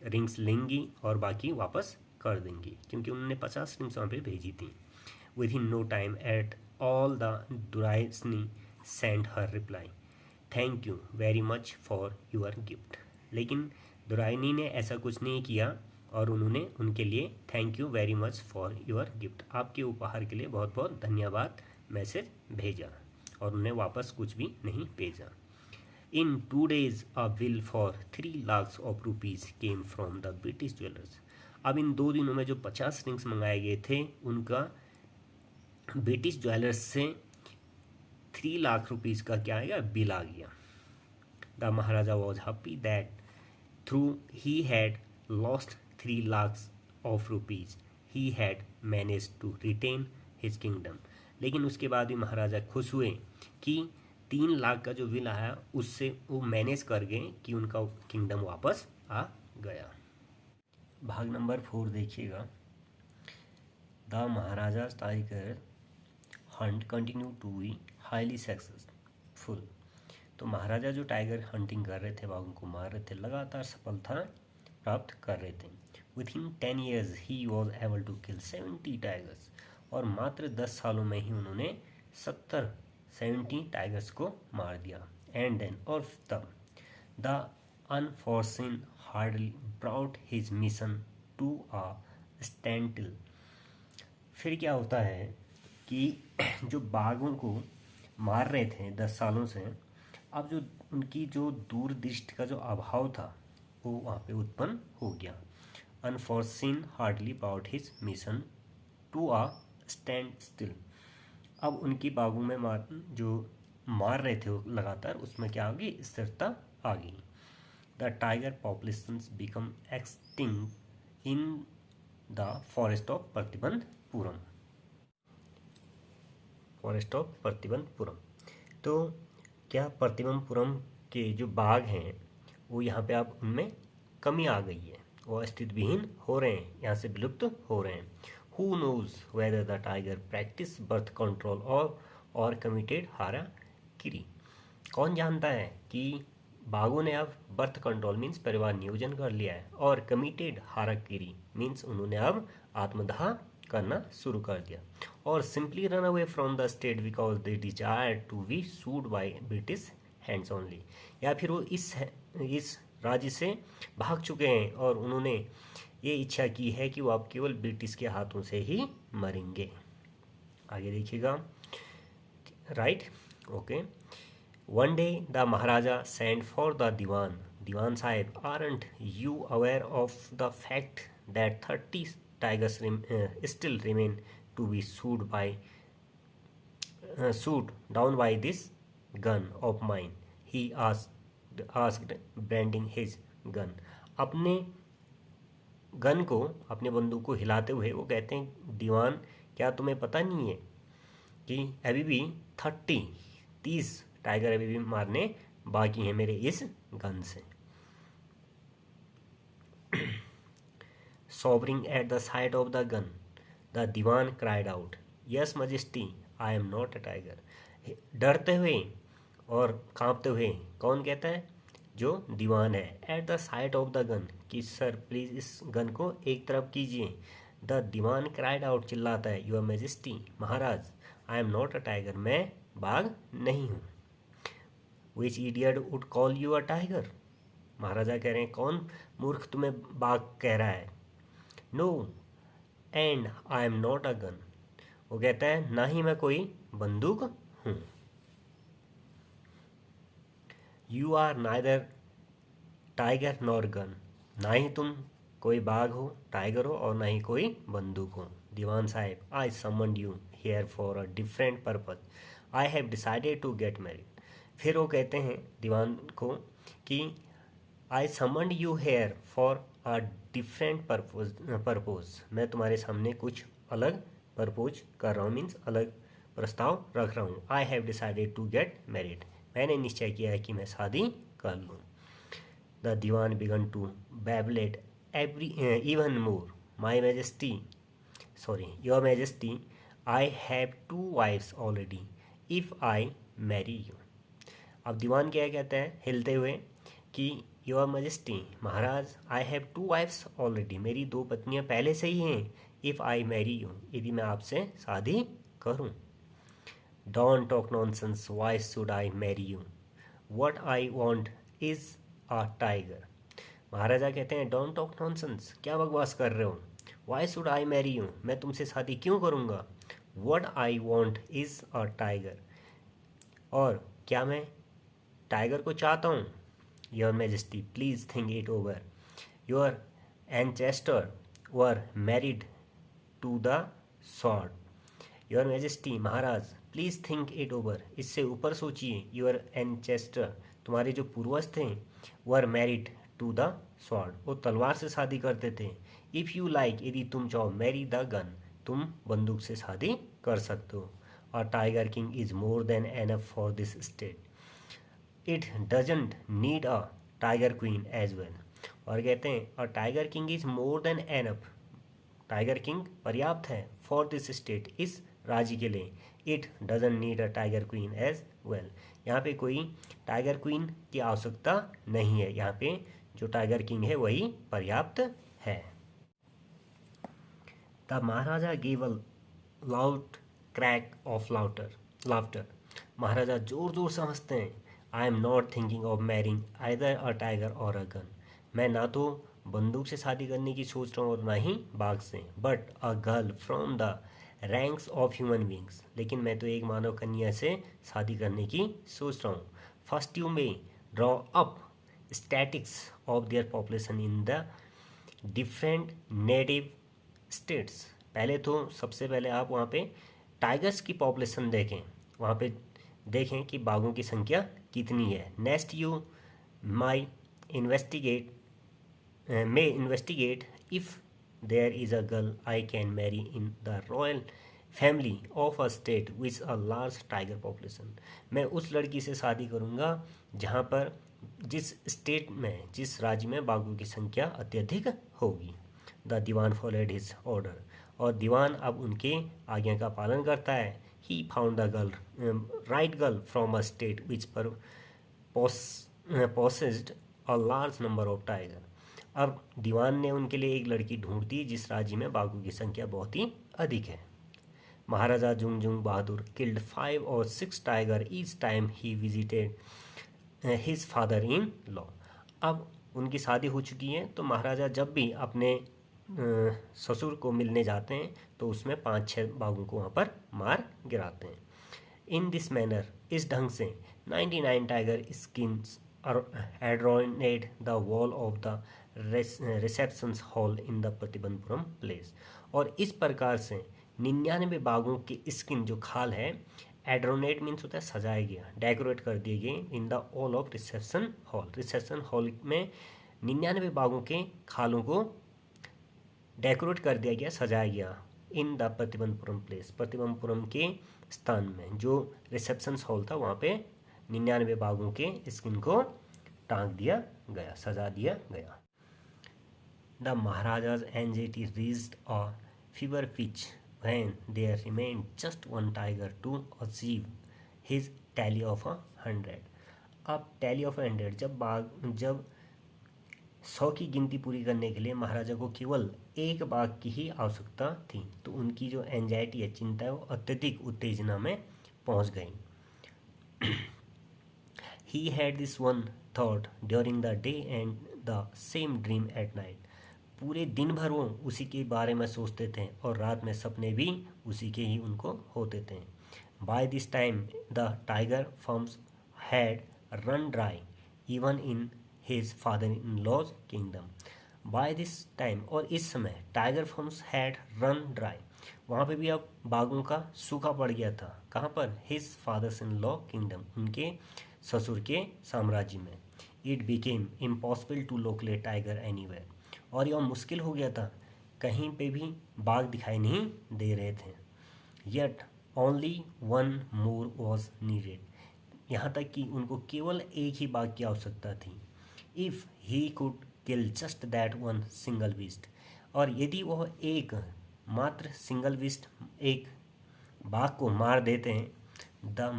रिंग्स लेंगी और बाकी वापस कर देंगी, क्योंकि उन्होंने 50 रिंग्स वहाँ पे भेजी थी। Within no time at all the duraisani send her reply, thank you very much for your gift. लेकिन दुराइनी ने ऐसा कुछ नहीं किया और उन्होंने उनके लिए thank you very much for your gift, आपके उपहार के लिए बहुत बहुत धन्यवाद, मैसेज भेजा, और उन्हें वापस कुछ भी नहीं भेजा। In 2 days, a bill for 3 lakhs of rupees came from the British jewelers. अब इन 2 दिनों में जो 50 रिंग्स मंगाए गए थे, उनका ब्रिटिश ज्वेलर्स से 3 लाख रुपीज़ का क्या आएगा, बिल आ गया। The Maharaja was happy that through he had lost 3 lakhs of rupees he had manage to retain his kingdom. लेकिन उसके बाद भी महाराजा खुश हुए कि 3 लाख का जो बिल आया, उससे वो मैनेज कर गए कि उनका किंगडम वापस आ गया। भाग नंबर 4 देखिएगा। The Maharaja tiger hunt continue to be highly successful. तो महाराजा जो टाइगर हंटिंग कर रहे थे, बाघों को मार रहे थे, लगातार सफलता प्राप्त कर रहे थे। Within 10 years he was able to kill 70 tigers. और मात्र 10 सालों में ही उन्होंने 70 टाइगर्स को मार दिया। एंड देन, और तब, the unforeseen hardly brought his mission to a standstill. फिर क्या होता है कि जो बाघों को मार रहे थे 10 सालों से, अब जो उनकी जो दूरदृष्टि का जो अभाव था, वो वहाँ पे उत्पन्न हो गया। Unforeseen hardly brought his mission to a standstill. अब उनकी बागों में जो मार रहे थे वो लगातार, उसमें क्या आ गई, स्थिरता आ गई। The tiger populations become extinct in the forest of Pratibandapuram. Forest of Pratibandapuram. तो क्या प्रतिबंधपुरम के जो बाघ हैं वो यहाँ पे अब उनमें कमी आ गई है, वो अस्तित्व विहीन हो रहे हैं, यहाँ से विलुप्त हो रहे हैं। Who knows whether the tiger practice birth control और कमिटेड हाराकिरी। कौन जानता है कि बाघों ने अब बर्थ कंट्रोल मीन्स परिवार नियोजन कर लिया है, और कमिटेड हाराकिरी मीन्स उन्होंने अब आत्मदाह करना शुरू कर दिया, और simply run away from the state because they desire to be sued by British hands only. या फिर वो इस राज्य से भाग चुके हैं और उन्होंने ये इच्छा की है कि वो अब केवल ब्रिटिश के हाथों से ही मरेंगे। आगे देखिएगा, right, okay. One day the Maharaja send for the Dewan sahib, aren't you aware of the fact that 30 tigers still remain to be shoot down by this gun of mine, he asked branding his gun। अपने gun को, अपने बंदूक को हिलाते हुए वो कहते हैं, दीवान क्या तुम्हें पता नहीं है कि अभी भी 30 टाइगर अभी भी मारने बाकी हैं मेरे इस गन से। Sobering at the sight of the gun, the Diwan cried out, "Yes, Majesty, I am not a tiger." डरते हुए और कांपते हुए कौन कहता है? जो दीवान है। At the site of the gun, कि सर प्लीज़ इस गन को एक तरफ कीजिए। द दीवान क्राइड आउट, चिल्लाता है, "Your Majesty, Maharaj, I am not a tiger, मैं बाघ नहीं हूँ। Which idiot would call you a tiger?" महाराजा कह रहे हैं, कौन मूर्ख तुम्हें बाघ कह रहा है? No and I am not a gun, वो कहता है ना ही मैं कोई बंदूक हूं। You are neither tiger nor gun, ना ही तुम कोई बाघ हो, टाइगर हो, और ना ही कोई बंदूक हो। Dewan Sahib, I summoned you here for a different purpose, I have decided to get married. फिर वो कहते हैं दीवान को कि I summoned you here for a different purpose, मैं तुम्हारे सामने कुछ अलग परपोज कर रहा हूँ, मीन्स अलग प्रस्ताव रख रहा हूँ। I have decided to get married, मैंने निश्चय किया है कि मैं शादी कर लूँ। The Dewan began to babble even more, my majesty, sorry, your majesty, I have 2 wives already if I marry you. अब दीवान क्या कहते हैं हिलते हुए कि your majesty, Maharaj, I have 2 wives already, मेरी 2 पत्नियां पहले से ही हैं। इफ़ आई मैरी यू, यदि मैं आपसे शादी करूं। Don't talk nonsense, why should I marry you, what I want is a tiger. Maharaja कहते हैं डोंट टॉक नॉनसेंस, क्या बकवास कर रहे हो। Why should I marry you, मैं तुमसे शादी क्यों करूँगा। What I want is a tiger, और क्या मैं टाइगर को चाहता हूँ। Your Majesty, please think it over. Your ancestor were married to the sword. Your Majesty, Maharaj, please think it over, इससे ऊपर सोचिए। Your ancestor, तुम्हारे जो पूर्वज थे, were married to the sword, वो तलवार से शादी करते थे। If you like, यदि तुम चाहो, marry the gun, तुम बंदूक से शादी कर सकते हो। A tiger king is more than enough for this state. It doesn't need a tiger queen as well, और कहते हैं a tiger king is more than enough, tiger king पर्याप्त है फॉर दिस स्टेट, इस राज्य के लिए। It doesn't need a tiger queen as well, यहाँ पे कोई टाइगर क्वीन की आवश्यकता नहीं है, यहाँ पे जो टाइगर किंग है वही पर्याप्त है। The Maharaja gave a loud crack of laughter, Maharaja जोर जोर से हंसते हैं। I am not thinking of marrying either a tiger or a gun, मैं ना तो बंदूक से शादी करने की सोच रहा हूँ और ना ही बाघ से, but a girl from the ranks of human beings, लेकिन मैं तो एक मानव कन्या से शादी करने की सोच रहा हूँ। First you may draw up statics of their population in the different native states, पहले तो सबसे पहले आप वहाँ पे टाइगर्स की पॉपुलेशन देखें, वहाँ पे देखें कि बाघों की संख्या कितनी है। Next you may investigate if there is a girl I can marry in the royal family of a state with a large tiger population. मैं उस लड़की से शादी करूँगा जहाँ पर जिस स्टेट में, जिस राज्य में बाघों की संख्या अत्यधिक होगी। The Dewan followed his order, और दीवान अब उनके आज्ञा का पालन करता है। He found the girl, right girl from a state which per possessed a large number of tiger। अब दीवान ने उनके लिए एक लड़की ढूंढ दी जिस राज्य में बाघों की संख्या बहुत ही अधिक है। Maharaja Jungjung Bahadur killed 5 or 6 tiger each time he visited his father in law. अब उनकी शादी हो चुकी है, तो महाराजा जब भी अपने ससुर को मिलने जाते हैं तो उसमें 5-6 बाघों को वहाँ पर मार गिराते हैं। इन दिस मैनर, इस ढंग से 99 tiger skins adorned the wall of the reception hall in the Pratibandhapuram palace. और इस प्रकार से 99 बाघों के स्किन, जो खाल है, एड्रोनेट मीन्स होता है सजाया गया, डेकोरेट कर दिए गए in the all of reception hall. Reception hall में 99 बाघों के खालों को डेकोरेट कर दिया गया, सजाया गया इन द प्रतिबंधपुरम प्लेस, प्रतिबंधपुरम के स्थान में जो रिसेप्शन हॉल था वहाँ पे 99 बाघों के स्किन को टांग दिया गया, सजा दिया गया। The Maharaja's anxiety reached a fever pitch when there remained just one tiger to achieve his tally of 100। अब tally of 100, जब 100 की गिनती पूरी करने के लिए महाराजा को केवल एक बाघ की ही आवश्यकता थी, तो उनकी जो एंजाइटी है, चिंता है, वो अत्यधिक उत्तेजना में पहुंच गई। He had this one thought during the day and the same dream at night. पूरे दिन भर वो उसी के बारे में सोचते थे और रात में सपने भी उसी के ही उनको होते थे। By this time the tiger forms had run dry even in his father in law's kingdom. By this time, और इस समय, tiger forms had run dry, वहाँ पे भी अब बाघों का सूखा पड़ गया था। कहाँ पर? His father's in law kingdom, उनके ससुर के साम्राज्य में। It became impossible to locate tiger anywhere, और यह मुश्किल हो गया था, कहीं पे भी बाघ दिखाई नहीं दे रहे थे। Yet only one more was needed, यहाँ तक कि उनको केवल एक ही बाघ की आवश्यकता थी। If he could kill just that one single beast, और यदि वह एक मात्र सिंगल बीस्ट, एक बाघ को मार देते हैं, the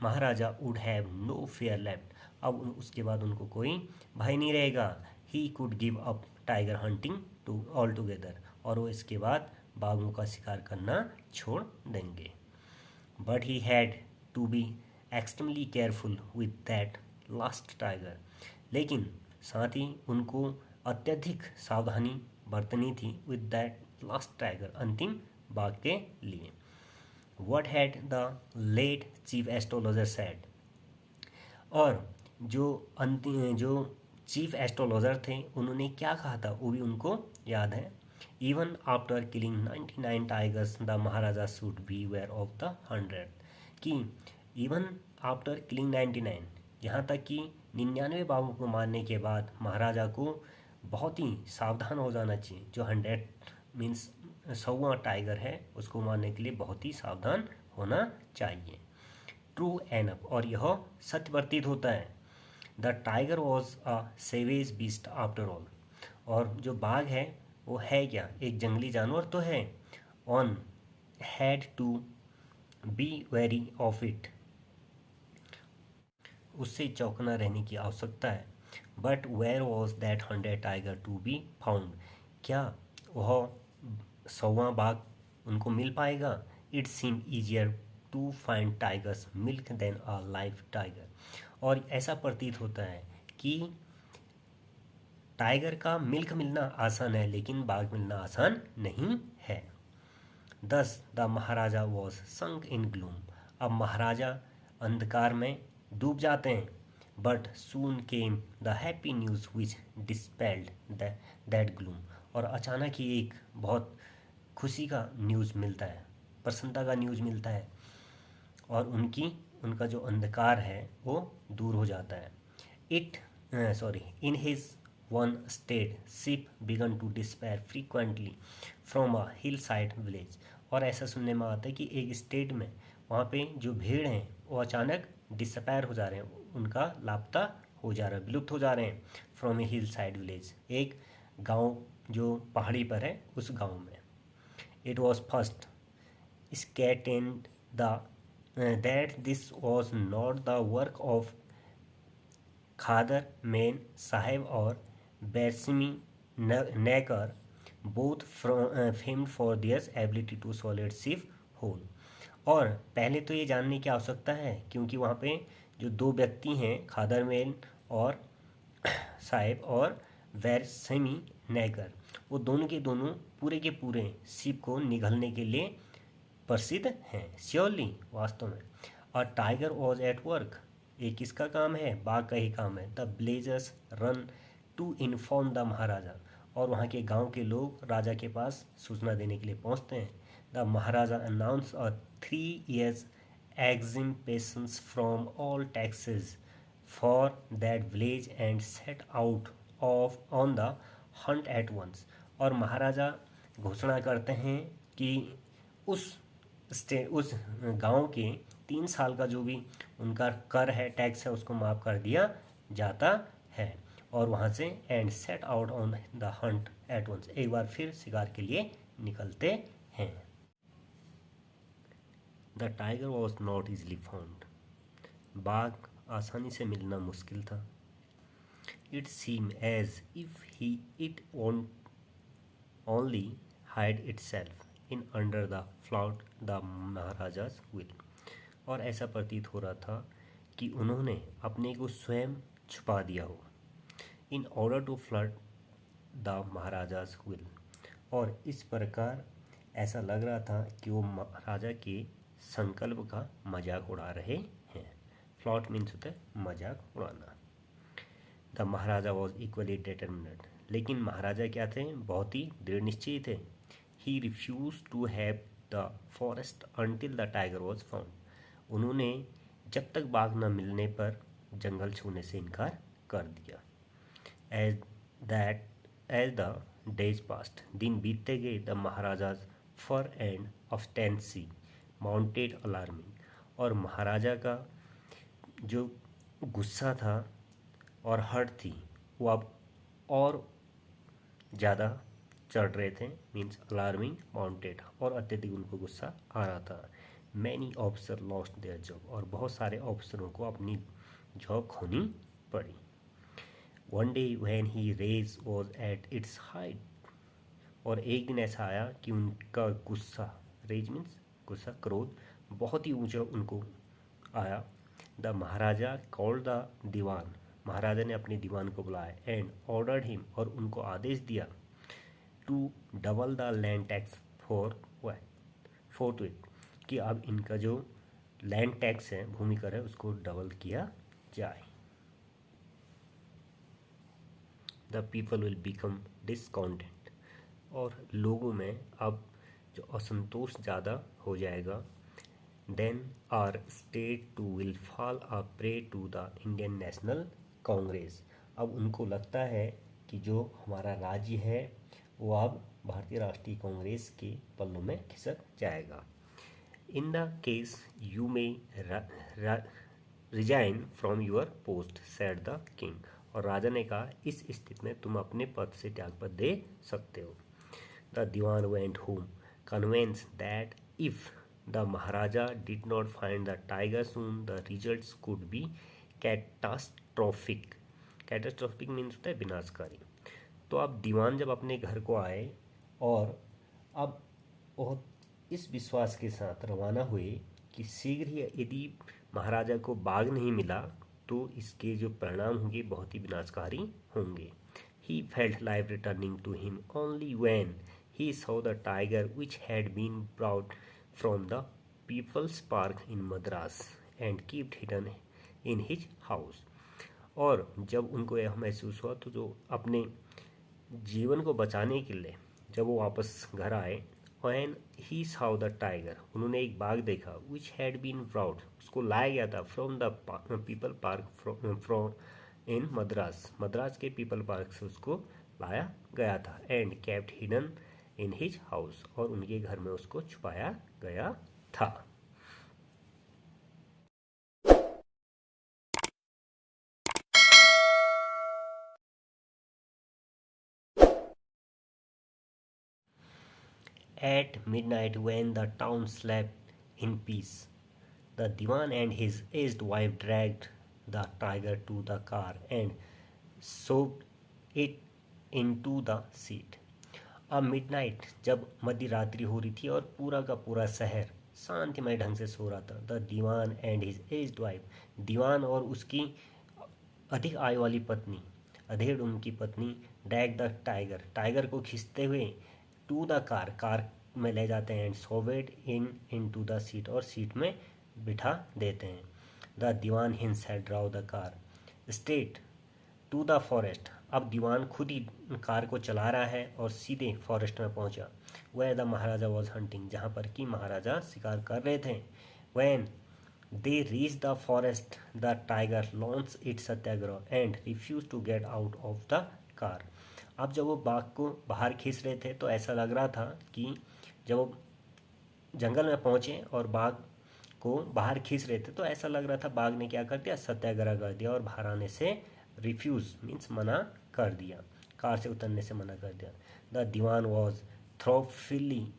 Maharaja would have no fear left, अब उसके बाद उनको कोई भय नहीं रहेगा। He could give up tiger hunting to altogether, और वो इसके बाद बाघों का शिकार करना छोड़ देंगे। But he had to be extremely careful with that last tiger, लेकिन साथ ही उनको अत्यधिक सावधानी बरतनी थी विद दैट लास्ट टाइगर, अंतिम बाघ के लिए। What had the late chief astrologer said, और जो चीफ एस्ट्रोलॉजर थे उन्होंने क्या कहा था वो भी उनको याद है। Even after killing 99 tigers the Maharaja should be wary of the 100, कि इवन आफ्टर किलिंग 99, यहाँ तक कि 99 बाघों को मारने के बाद महाराजा को बहुत ही सावधान हो जाना चाहिए। जो 100 मीन्स 100वां टाइगर है, उसको मारने के लिए बहुत ही सावधान होना चाहिए। ट्रू एनफ, और यह सत्य प्रतीत होता है। The tiger was a savage beast after all, और जो बाघ है वो है क्या? एक जंगली जानवर तो है। One had to be wary of it, उससे चौकना रहने की आवश्यकता है। But where was that 100 tiger to be found, क्या वह 100वां बाघ उनको मिल पाएगा? It seem easier to find tiger's milk than a live tiger, और ऐसा प्रतीत होता है कि टाइगर का मिल्क मिलना आसान है लेकिन बाघ मिलना आसान नहीं है। Thus the Maharaja was sunk in gloom, अब महाराजा अंधकार में डूब जाते हैं। But soon came the happy news which dispelled that gloom, और अचानक ही एक बहुत खुशी का न्यूज़ मिलता है, प्रसन्नता का न्यूज़ मिलता है, और उनका जो अंधकार है वो दूर हो जाता है। In his own state sheep began to disappear frequently from a hill side village. और ऐसा सुनने में आता है कि एक स्टेट में वहाँ पे जो भीड़ हैं वो अचानक डिसअपेयर हो जा रहे हैं, उनका लापता हो जा रहा है, विलुप्त हो जा रहे हैं। From a hill side village, एक गांव जो पहाड़ी पर है उस गांव में। It was first ascertained the that this was not the work of Khader Mian Sahib और Bairusami Naicker, both famed for theirs ability to solid ship hole. और पहले तो ये जानने की आवश्यकता है क्योंकि वहाँ पे जो दो व्यक्ति हैं, खादर मेन और साहेब और वैरसेमी नैगर, वो दोनों के दोनों पूरे के पूरे शिप को निगलने के लिए प्रसिद्ध हैं। श्योरली, वास्तव में। और टाइगर वॉज एट वर्क, ये किसका काम है? बाघ का ही काम है। The villagers ran to inform the Maharaja, और वहाँ के गांव के लोग राजा के पास सूचना देने के लिए पहुँचते हैं। The Maharaja announce a 3 years exemptions from all taxes for that village and set out of on the hunt at once। और महाराजा घोषणा करते हैं कि उस गांव के 3 साल का जो भी उनका कर है, टैक्स है, उसको माफ़ कर दिया जाता है। और वहाँ से and set out on the hunt at once, एक बार फिर शिकार के लिए निकलते हैं। The tiger was not easily found, बाघ आसानी से मिलना मुश्किल था। It seem as if he it only hide itself in under the flout the Maharaja's will. और ऐसा प्रतीत हो रहा था कि उन्होंने अपने को स्वयं छुपा दिया हो, in order to flout the Maharaja's will. और इस प्रकार ऐसा लग रहा था कि वो महाराजा के संकल्प का मजाक उड़ा रहे हैं। फ्लॉट मीन्स होता है मजाक उड़ाना। The Maharaja was equally determined, लेकिन महाराजा क्या थे? बहुत ही दृढ़ निश्चयी थे। He refuse to have the forest until the tiger was found. उन्होंने जब तक बाघ न मिलने पर जंगल छूने से इनकार कर दिया। एज द डेज पास्ट, दिन बीतते गए, the Maharaja's fury and obstinacy mounted alarming. और महाराजा का जो गुस्सा था और हर्ट थी वो अब और ज़्यादा चढ़ रहे थे, मीन्स अलार्मिंग माउंटेड, और अत्यधिक उनको गुस्सा आ रहा था। Many officer lost their job, और बहुत सारे ऑफिसरों को अपनी जॉब खोनी पड़ी। One day when he rage was at its height, और एक दिन ऐसा आया कि उनका गुस्सा, रेज मीन्स गुस्सा, क्रोध, बहुत ही ऊंचा उनको आया। द महाराजा कॉल्ड द दीवान, महाराजा ने अपने दीवान को बुलाया, एंड ऑर्डर्ड हिम, और उनको आदेश दिया, to double the land tax forth, कि अब इनका जो लैंड टैक्स है, भूमि कर है, उसको डबल किया जाए। The people will become discontent, और लोगों में अब जो असंतोष ज़्यादा हो जाएगा। Then our state too will fall a prey to the Indian National Congress. अब उनको लगता है कि जो हमारा राज्य है वो अब भारतीय राष्ट्रीय कांग्रेस के पल्लों में खिसक जाएगा। In the case you may resign from your post, said the king. और राजा ने कहा, इस स्थिति में तुम अपने पद से त्यागपत्र दे सकते हो। The Dewan went home convinced that if the Maharaja did not find the tiger soon, the results could be catastrophic. Catastrophic means होता है विनाशकारी। तो अब दीवान जब अपने घर को आए और अब बहुत इस विश्वास के साथ रवाना हुए कि शीघ्र ही यदि महाराजा को बाघ नहीं मिला तो इसके जो परिणाम होंगे बहुत ही विनाशकारी होंगे। He felt life returning to him only when he saw the tiger which had been brought from the People's Park in Madras and kept hidden in his house। और जब उनको यह महसूस हुआ तो जो अपने जीवन को बचाने के लिए जब वो वापस घर आए, when he saw the tiger, उन्होंने एक बाघ देखा, which had been brought, उसको लाया गया था, from the people park, from इन मद्रास, मद्रास के पीपल पार्क से उसको लाया गया था। And kept hidden in his house, और उनके घर में उसको छुपाया गया था। At midnight, when the town slept in peace, the Diwan and his aged wife dragged the tiger to the car and soaked it into the seat. अब midnight, जब मध्य रात्रि हो रही थी और पूरा का पूरा शहर शांतिमय ढंग से सो रहा था, the Dewan and his aged wife, दीवान और उसकी अधिक आयु वाली पत्नी, अधेड़ उनकी पत्नी, डैग द टाइगर, टाइगर को खींचते हुए टू द कार, कार में ले जाते हैं, and shoved into the seat, और सीट में बिठा देते हैं। The Dewan himself drove the car straight to the forest, अब दीवान खुद ही कार को चला रहा है और सीधे फॉरेस्ट में पहुंचा। Where the Maharaja was hunting, जहाँ पर कि महाराजा शिकार कर रहे थे। When they reach the forest, the tiger launch it satyagraha and refuse to get out of the car. अब जब वो बाघ को बाहर खींच रहे थे तो ऐसा लग रहा था कि जब वो जंगल में पहुंचे और बाघ को बाहर खींच रहे थे तो ऐसा लग रहा था बाघ ने क्या कर दिया, सत्याग्रह कर दिया और बाहर आने से रिफ्यूज मीन्स मना कर दिया, कार से उतरने से मना कर दिया। The Dewan was thoroughly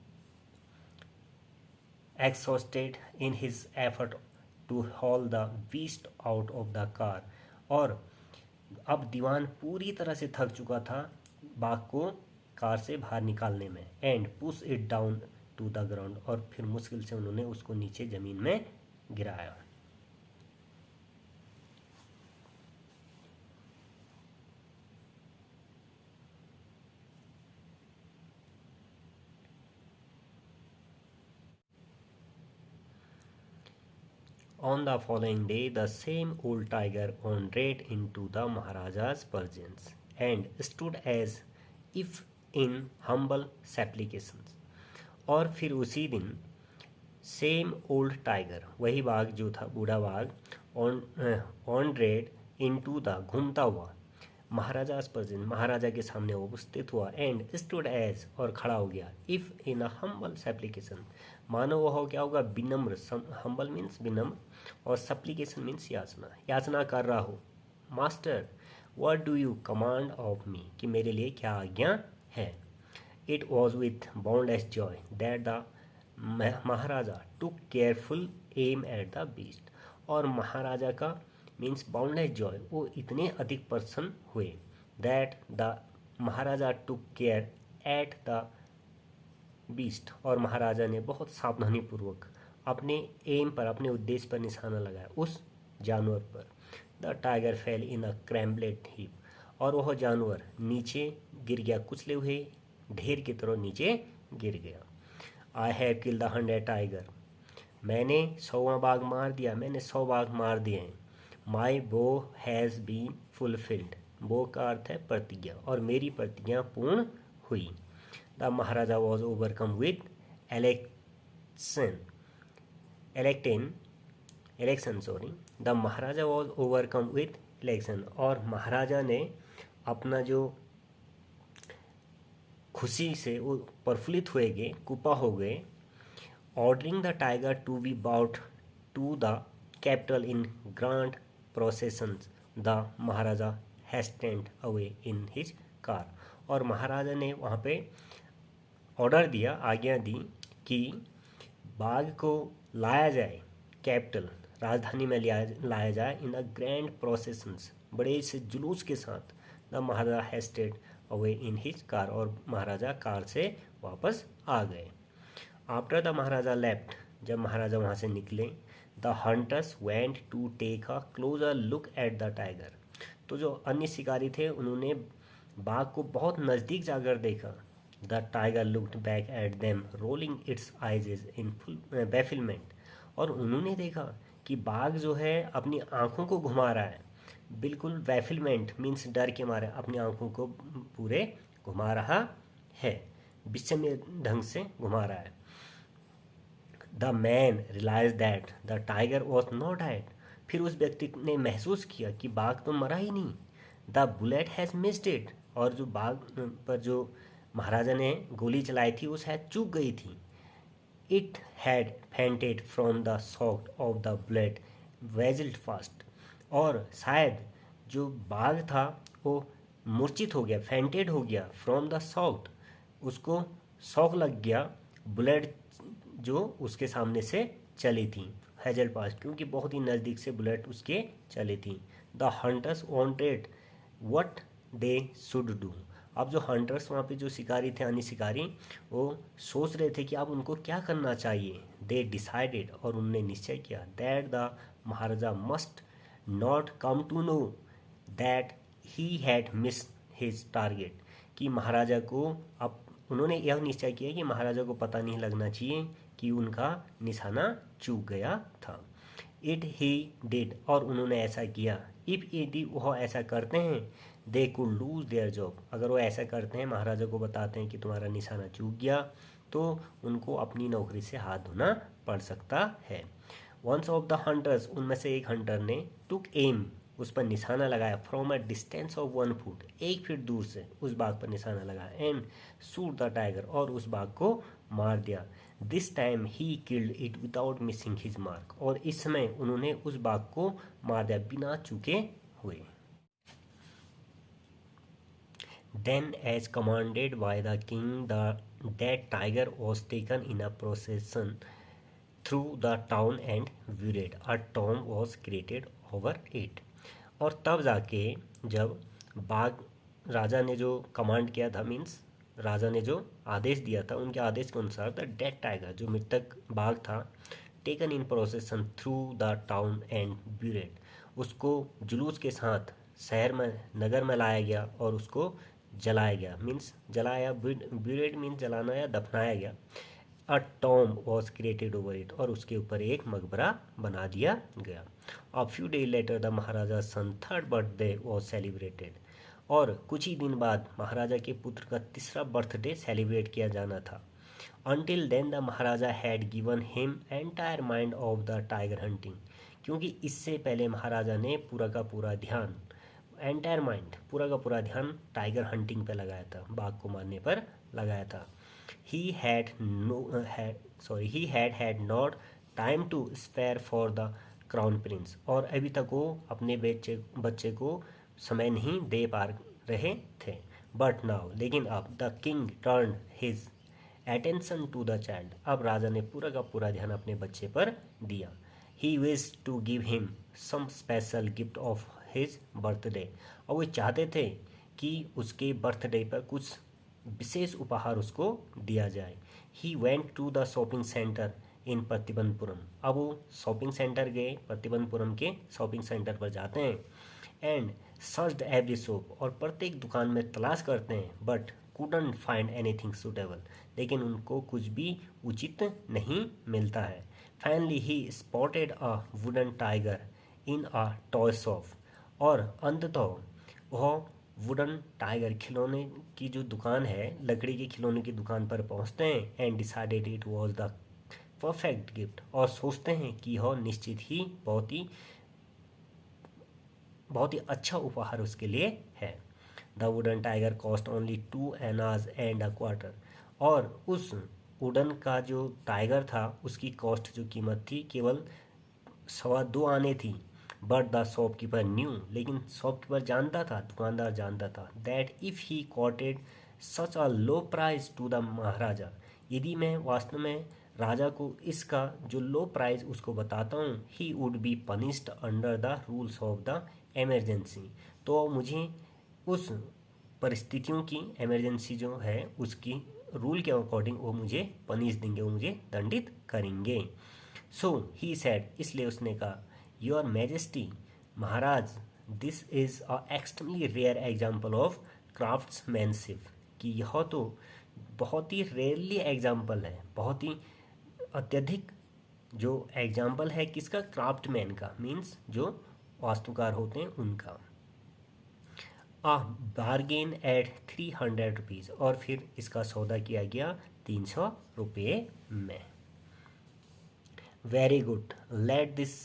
exhausted in his effort to haul the beast out of the car, और अब दीवान पूरी तरह से थक चुका था बाघ को कार से बाहर निकालने में। And push it down to the ground, और फिर मुश्किल से उन्होंने उसको नीचे ज़मीन में गिराया। On the following day, the same old tiger wandered into the Maharaja's presence and stood as if in humble supplications. और फिर उसी दिन सेम ओल्ड टाइगर, वही बाघ जो था, बूढ़ा बाघ, wandered into the, घूमता हुआ, महाराजा प्रेजेंट, महाराजा के सामने वो उपस्थित हुआ। एंड स्टूड एज, और खड़ा हो गया, if in a humble supplication, मानो वह हो क्या होगा, विनम्र, हम्बल मीन्स विनम्र, और सप्लीकेशन मीन्स याचना, याचना कर रहा हो। Master what do you command of me, कि मेरे लिए क्या आज्ञा है। It was with boundless joy that the Maharaja took careful aim at the beast, और महाराजा का मीन्स बाउंडलेस जॉय, वो इतने अधिक प्रसन्न हुए that the Maharaja took care at the beast, और महाराजा ने बहुत सावधानी पूर्वक अपने एम पर, अपने उद्देश्य पर निशाना लगाया, उस जानवर पर। The tiger fell in a crumpled heap, और वह जानवर नीचे गिर गया, कुचले हुए ढेर की तरह नीचे गिर गया। I have killed the 100 tiger, मैंने 100वां बाघ मार दिया, मैंने 100 बाघ मार दिए हैं। माई बो हैज़ बीन फुलफिल्ड, बो का अर्थ है प्रतिज्ञा, और मेरी प्रतिज्ञा पूर्ण हुई। The Maharaja was overcome with election sorry, the Maharaja was overcome with election, और महाराजा ने अपना जो खुशी से वो प्रफुल्लित हुए गए, कुपा हो गए। Ordering the tiger to be brought to the capital in grand processions, the Maharaja hastened away in his car, और महाराजा ने वहाँ पे ऑर्डर दिया, आज्ञा दी कि बाघ को लाया जाए कैपिटल, राजधानी में लाया जाए इन अ ग्रैंड प्रोसेसन्स, बड़े से जुलूस के साथ। The Maharaja hasted away in his car, और महाराजा कार से वापस आ गए। आफ्टर द महाराजा लेफ्ट, जब महाराजा वहाँ से निकले, the hunters went to take a closer look at the tiger, तो जो अन्य शिकारी थे उन्होंने बाघ को बहुत नज़दीक जाकर देखा। The tiger looked back at them rolling its eyes in full bafflement, और उन्होंने देखा कि बाघ जो है अपनी आंखों को घुमा रहा है, बिल्कुल वेफिलमेंट मीन्स डर के मारे अपनी आंखों को पूरे घुमा रहा है, विषम ढंग से घुमा रहा है। The man realise that the tiger was not dead, फिर उस व्यक्ति ने महसूस किया कि बाघ तो मरा ही नहीं, the bullet has missed it, और जो बाघ पर जो महाराजा ने गोली चलाई थी वो शायद चूक गई थी। It had fainted from the shock of the bullet whizzed fast, और शायद जो बाघ था वो मूर्छित हो गया, फेंटेड हो गया, फ्रॉम द शॉक, उसको शौक लग गया बुलेट जो उसके सामने से चली थी, हैजल पास, क्योंकि बहुत ही नज़दीक से बुलेट उसके चली थी। The hunters wanted what they should do, अब जो हंटर्स वहाँ पे जो शिकारी थे, अन्य शिकारी, वो सोच रहे थे कि अब उनको क्या करना चाहिए। दे डिसाइडेड, और उन्होंने निश्चय किया, that the Maharaja must not come to know that he had miss his target, कि महाराजा को, अब उन्होंने यह निश्चय किया कि महाराजा को पता नहीं लगना चाहिए कि उनका निशाना चूक गया था। इट ही डिड, और उन्होंने ऐसा किया। इफ यदि वह ऐसा करते हैं, they could lose their job, अगर वो ऐसा करते हैं, महाराजा को बताते हैं कि तुम्हारा निशाना चूक गया, तो उनको अपनी नौकरी से हाथ धोना पड़ सकता है। वंस ऑफ द हंटर्स, उनमें से एक हंटर ने टुक एम, उस पर निशाना लगाया, from a distance of 1 foot, 1 feet दूर से उस बाघ पर निशाना लगाया, एंड शूट द टाइगर, और उस बाघ को मार दिया। This time he killed it without missing his mark, और इस समय उन्होंने उस बाघ को मार दिया बिना चूके हुए। Then as commanded by the king the dead tiger was taken in a procession through the town and buried, a tomb was created over it, और तब जाके जब बाघ, राजा ने जो कमांड किया था, मीन्स राजा ने जो आदेश दिया था, उनके आदेश के अनुसार द डेड टाइगर, जो मृतक बाघ था, taken in procession through the town and buried, उसको जुलूस के साथ शहर में, नगर में लाया गया और उसको जलाया गया, मीन्स जलाया, ब्यूरेड मीन्स जलाना या दफनाया गया। A tomb was created over it, और उसके ऊपर एक मकबरा बना दिया गया। A few day later the Maharaja son third birthday was celebrated, और कुछ ही दिन बाद महाराजा के पुत्र का तीसरा बर्थडे सेलिब्रेट किया जाना था। Until then the Maharaja had given him entire mind of the tiger hunting, क्योंकि इससे पहले महाराजा ने पूरा का पूरा ध्यान, एंटायर माइंड, पूरा का पूरा ध्यान टाइगर हंटिंग पे लगाया था, बाघ को मारने पर लगाया था। he had not time to spare for the crown prince, और अभी तक वो अपने बच्चे को समय नहीं दे पा रहे थे। बट नाउ, लेकिन अब the king turn his attention to the child, अब राजा ने पूरा का पूरा ध्यान अपने बच्चे पर दिया। He wish to give him some special gift of his birthday, और वो चाहते थे कि उसके बर्थडे पर कुछ विशेष उपहार उसको दिया जाए। He went to the shopping centre in Pratibandhapuram, अब वो शॉपिंग सेंटर गए, प्रतिबंधपुरम के शॉपिंग सेंटर पर जाते हैं। एंड सर्च्ड एवरी शॉप, और प्रत्येक दुकान में तलाश करते हैं, but couldn't find anything suitable, लेकिन उनको कुछ भी उचित नहीं मिलता है। Finally he spotted a wooden tiger in a toy shop, और अंततः वह वुडन टाइगर, खिलौने की जो दुकान है, लकड़ी के खिलौने की दुकान पर पहुंचते हैं। And decided it was the perfect gift, और सोचते हैं कि यह निश्चित ही बहुत ही अच्छा उपहार उसके लिए है। The wooden tiger cost only 2 आनाज एंड अ क्वार्टर, और उस वुडन का जो टाइगर था उसकी कॉस्ट, जो कीमत थी, केवल 2.25 आने थी। बट द शॉपकीपर न्यू, लेकिन शॉपकीपर जानता था, दुकानदार जानता था, that if he quoted such a low price to the maharaja, यदि मैं वास्तव में राजा को इसका जो लो प्राइस उसको बताता हूँ, he would be punished under the rules of the emergency, तो मुझे उस परिस्थितियों की, एमरजेंसी जो है उसकी रूल के अकॉर्डिंग वो मुझे पनिश देंगे, वो मुझे दंडित करेंगे। सो ही सेड, इसलिए उसने कहा, your majesty, Maharaj, this is a extremely rare example of craftsmanship, कि यह तो बहुत ही रेयरली एग्जाम्पल है, बहुत ही अत्यधिक जो एग्जाम्पल है किसका, क्राफ्टमैन का, मीन्स जो वास्तुकार होते हैं उनका। आ बारगेन एट 300 रुपीज़, और फिर इसका सौदा किया गया 300 रुपये में। Very good, let this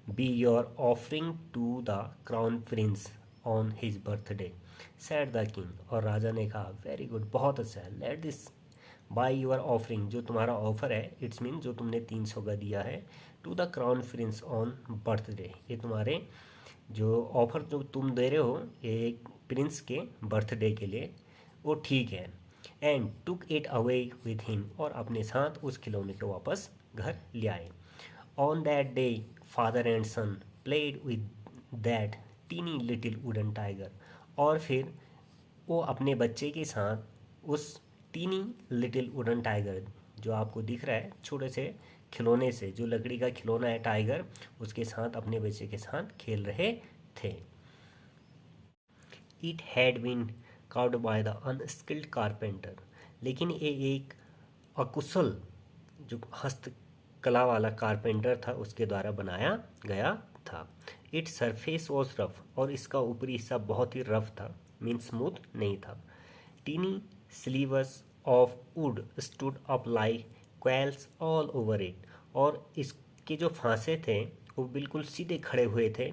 be your offering to the crown prince on his birthday, said the king. और राजा ने कहा वेरी गुड, बहुत अच्छा है, let this by your offering, जो तुम्हारा ऑफर है, इट्स मीन जो तुमने 300 का दिया है, to the crown prince on birthday, ये तुम्हारे जो ऑफर जो तुम दे रहे हो ये प्रिंस के बर्थडे के लिए, वो ठीक है। And took it away with him, और अपने साथ उस खिलौने को वापस घर ले आए। On that day father and son played with that tiny little wooden tiger, और फिर वो अपने बच्चे के साथ उस टीनी लिटिल वुडन टाइगर, जो आपको दिख रहा है छोटे से खिलौने से, जो लकड़ी का खिलौना है टाइगर, उसके साथ अपने बच्चे के साथ खेल रहे थे। It had been carved by the unskilled carpenter, लेकिन ये एक अकुशल जो हस्तकला वाला कारपेंटर था उसके द्वारा बनाया गया था। इट सरफेस वॉज रफ, और इसका ऊपरी हिस्सा बहुत ही रफ था, मीन स्मूथ नहीं था। Tiny slivers of wood stood up like quills all over it, और इसके जो फांसे थे वो बिल्कुल सीधे खड़े हुए थे,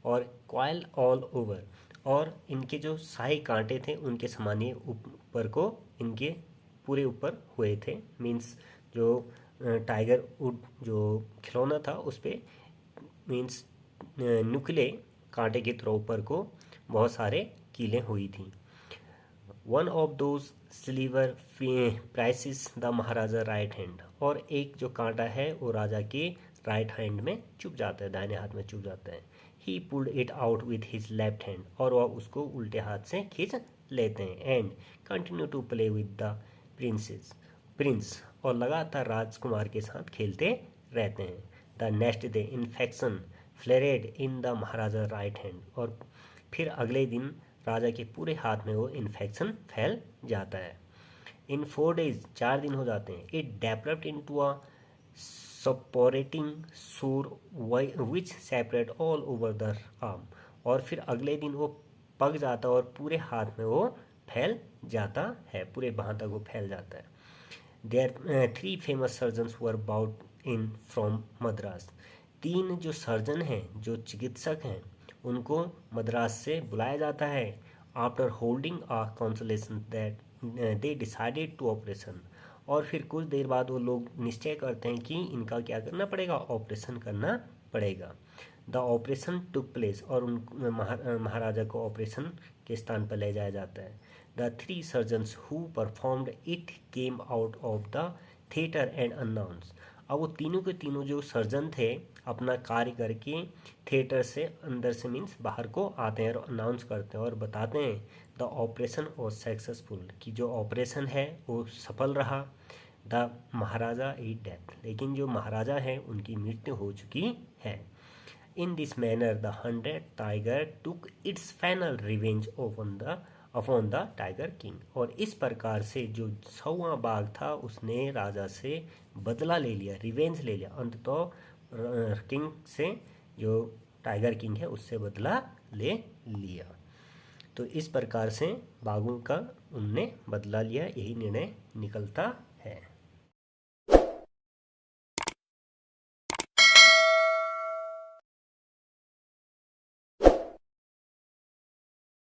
और क्वाइल ऑल ओवर, और इनके जो शाही कांटे थे उनके समानीय ऊपर को इनके पूरे ऊपर हुए थे, मीन्स जो टाइगर वुड जो खिलौना था उस पर मीन्स नुकीले कांटे के तरह ऊपर को बहुत सारे कीलें हुई थी। One of those slivers pierces the maharaja right hand, और एक जो कांटा है वो राजा के राइट हैंड में चुभ जाता है, दाहिने हाथ में चुभ जाता है। He pulled it out with his left hand, और वह उसको उल्टे हाथ से खींच लेते हैं। And continue to play with the prince, और लगातार राजकुमार के साथ खेलते रहते हैं। The next day infection flared in the maharaja right hand, और फिर अगले दिन राजा के पूरे हाथ में वो इन्फेक्शन फैल जाता है। इन 4 days 4 दिन हो जाते हैं। इट डेवलप्ड इनटू अ सपोरेटिंग सूर विच separate all over the arm, और फिर अगले दिन वो पक जाता है और पूरे हाथ में वो फैल जाता है, पूरे बाह तक वो फैल जाता है। There 3 famous surgeons were brought in from Madras, 3 जो सर्जन हैं, जो चिकित्सक हैं, उनको मद्रास से बुलाया जाता है। After holding a consultation that they decided to operation, और फिर कुछ देर बाद वो लोग निश्चय करते हैं कि इनका क्या करना पड़ेगा, ऑपरेशन करना पड़ेगा। द ऑपरेशन टुक प्लेस, और उन महाराजा को ऑपरेशन के स्थान पर ले जाया जाता है। The 3 surgeons who performed it came out of the theatre and announce, अब वो तीनों के तीनों जो सर्जन थे अपना कार्य करके थिएटर से अंदर से मीन्स बाहर को आते हैं और अनाउंस करते हैं और बताते हैं द ऑपरेशन वॉज सक्सेसफुल, कि जो ऑपरेशन है वो सफल रहा। द महाराजा इज डेथ, लेकिन जो महाराजा है उनकी मृत्यु हो चुकी है। In this manner the 100th tiger took its final revenge upon the tiger king, और इस प्रकार से जो 100वां बाघ था उसने राजा से बदला ले लिया, रिवेंज ले लिया, अंततः किंग से, जो टाइगर किंग है उससे बदला ले लिया। तो इस प्रकार से बाघों का उनने बदला लिया, यही निर्णय निकलता है।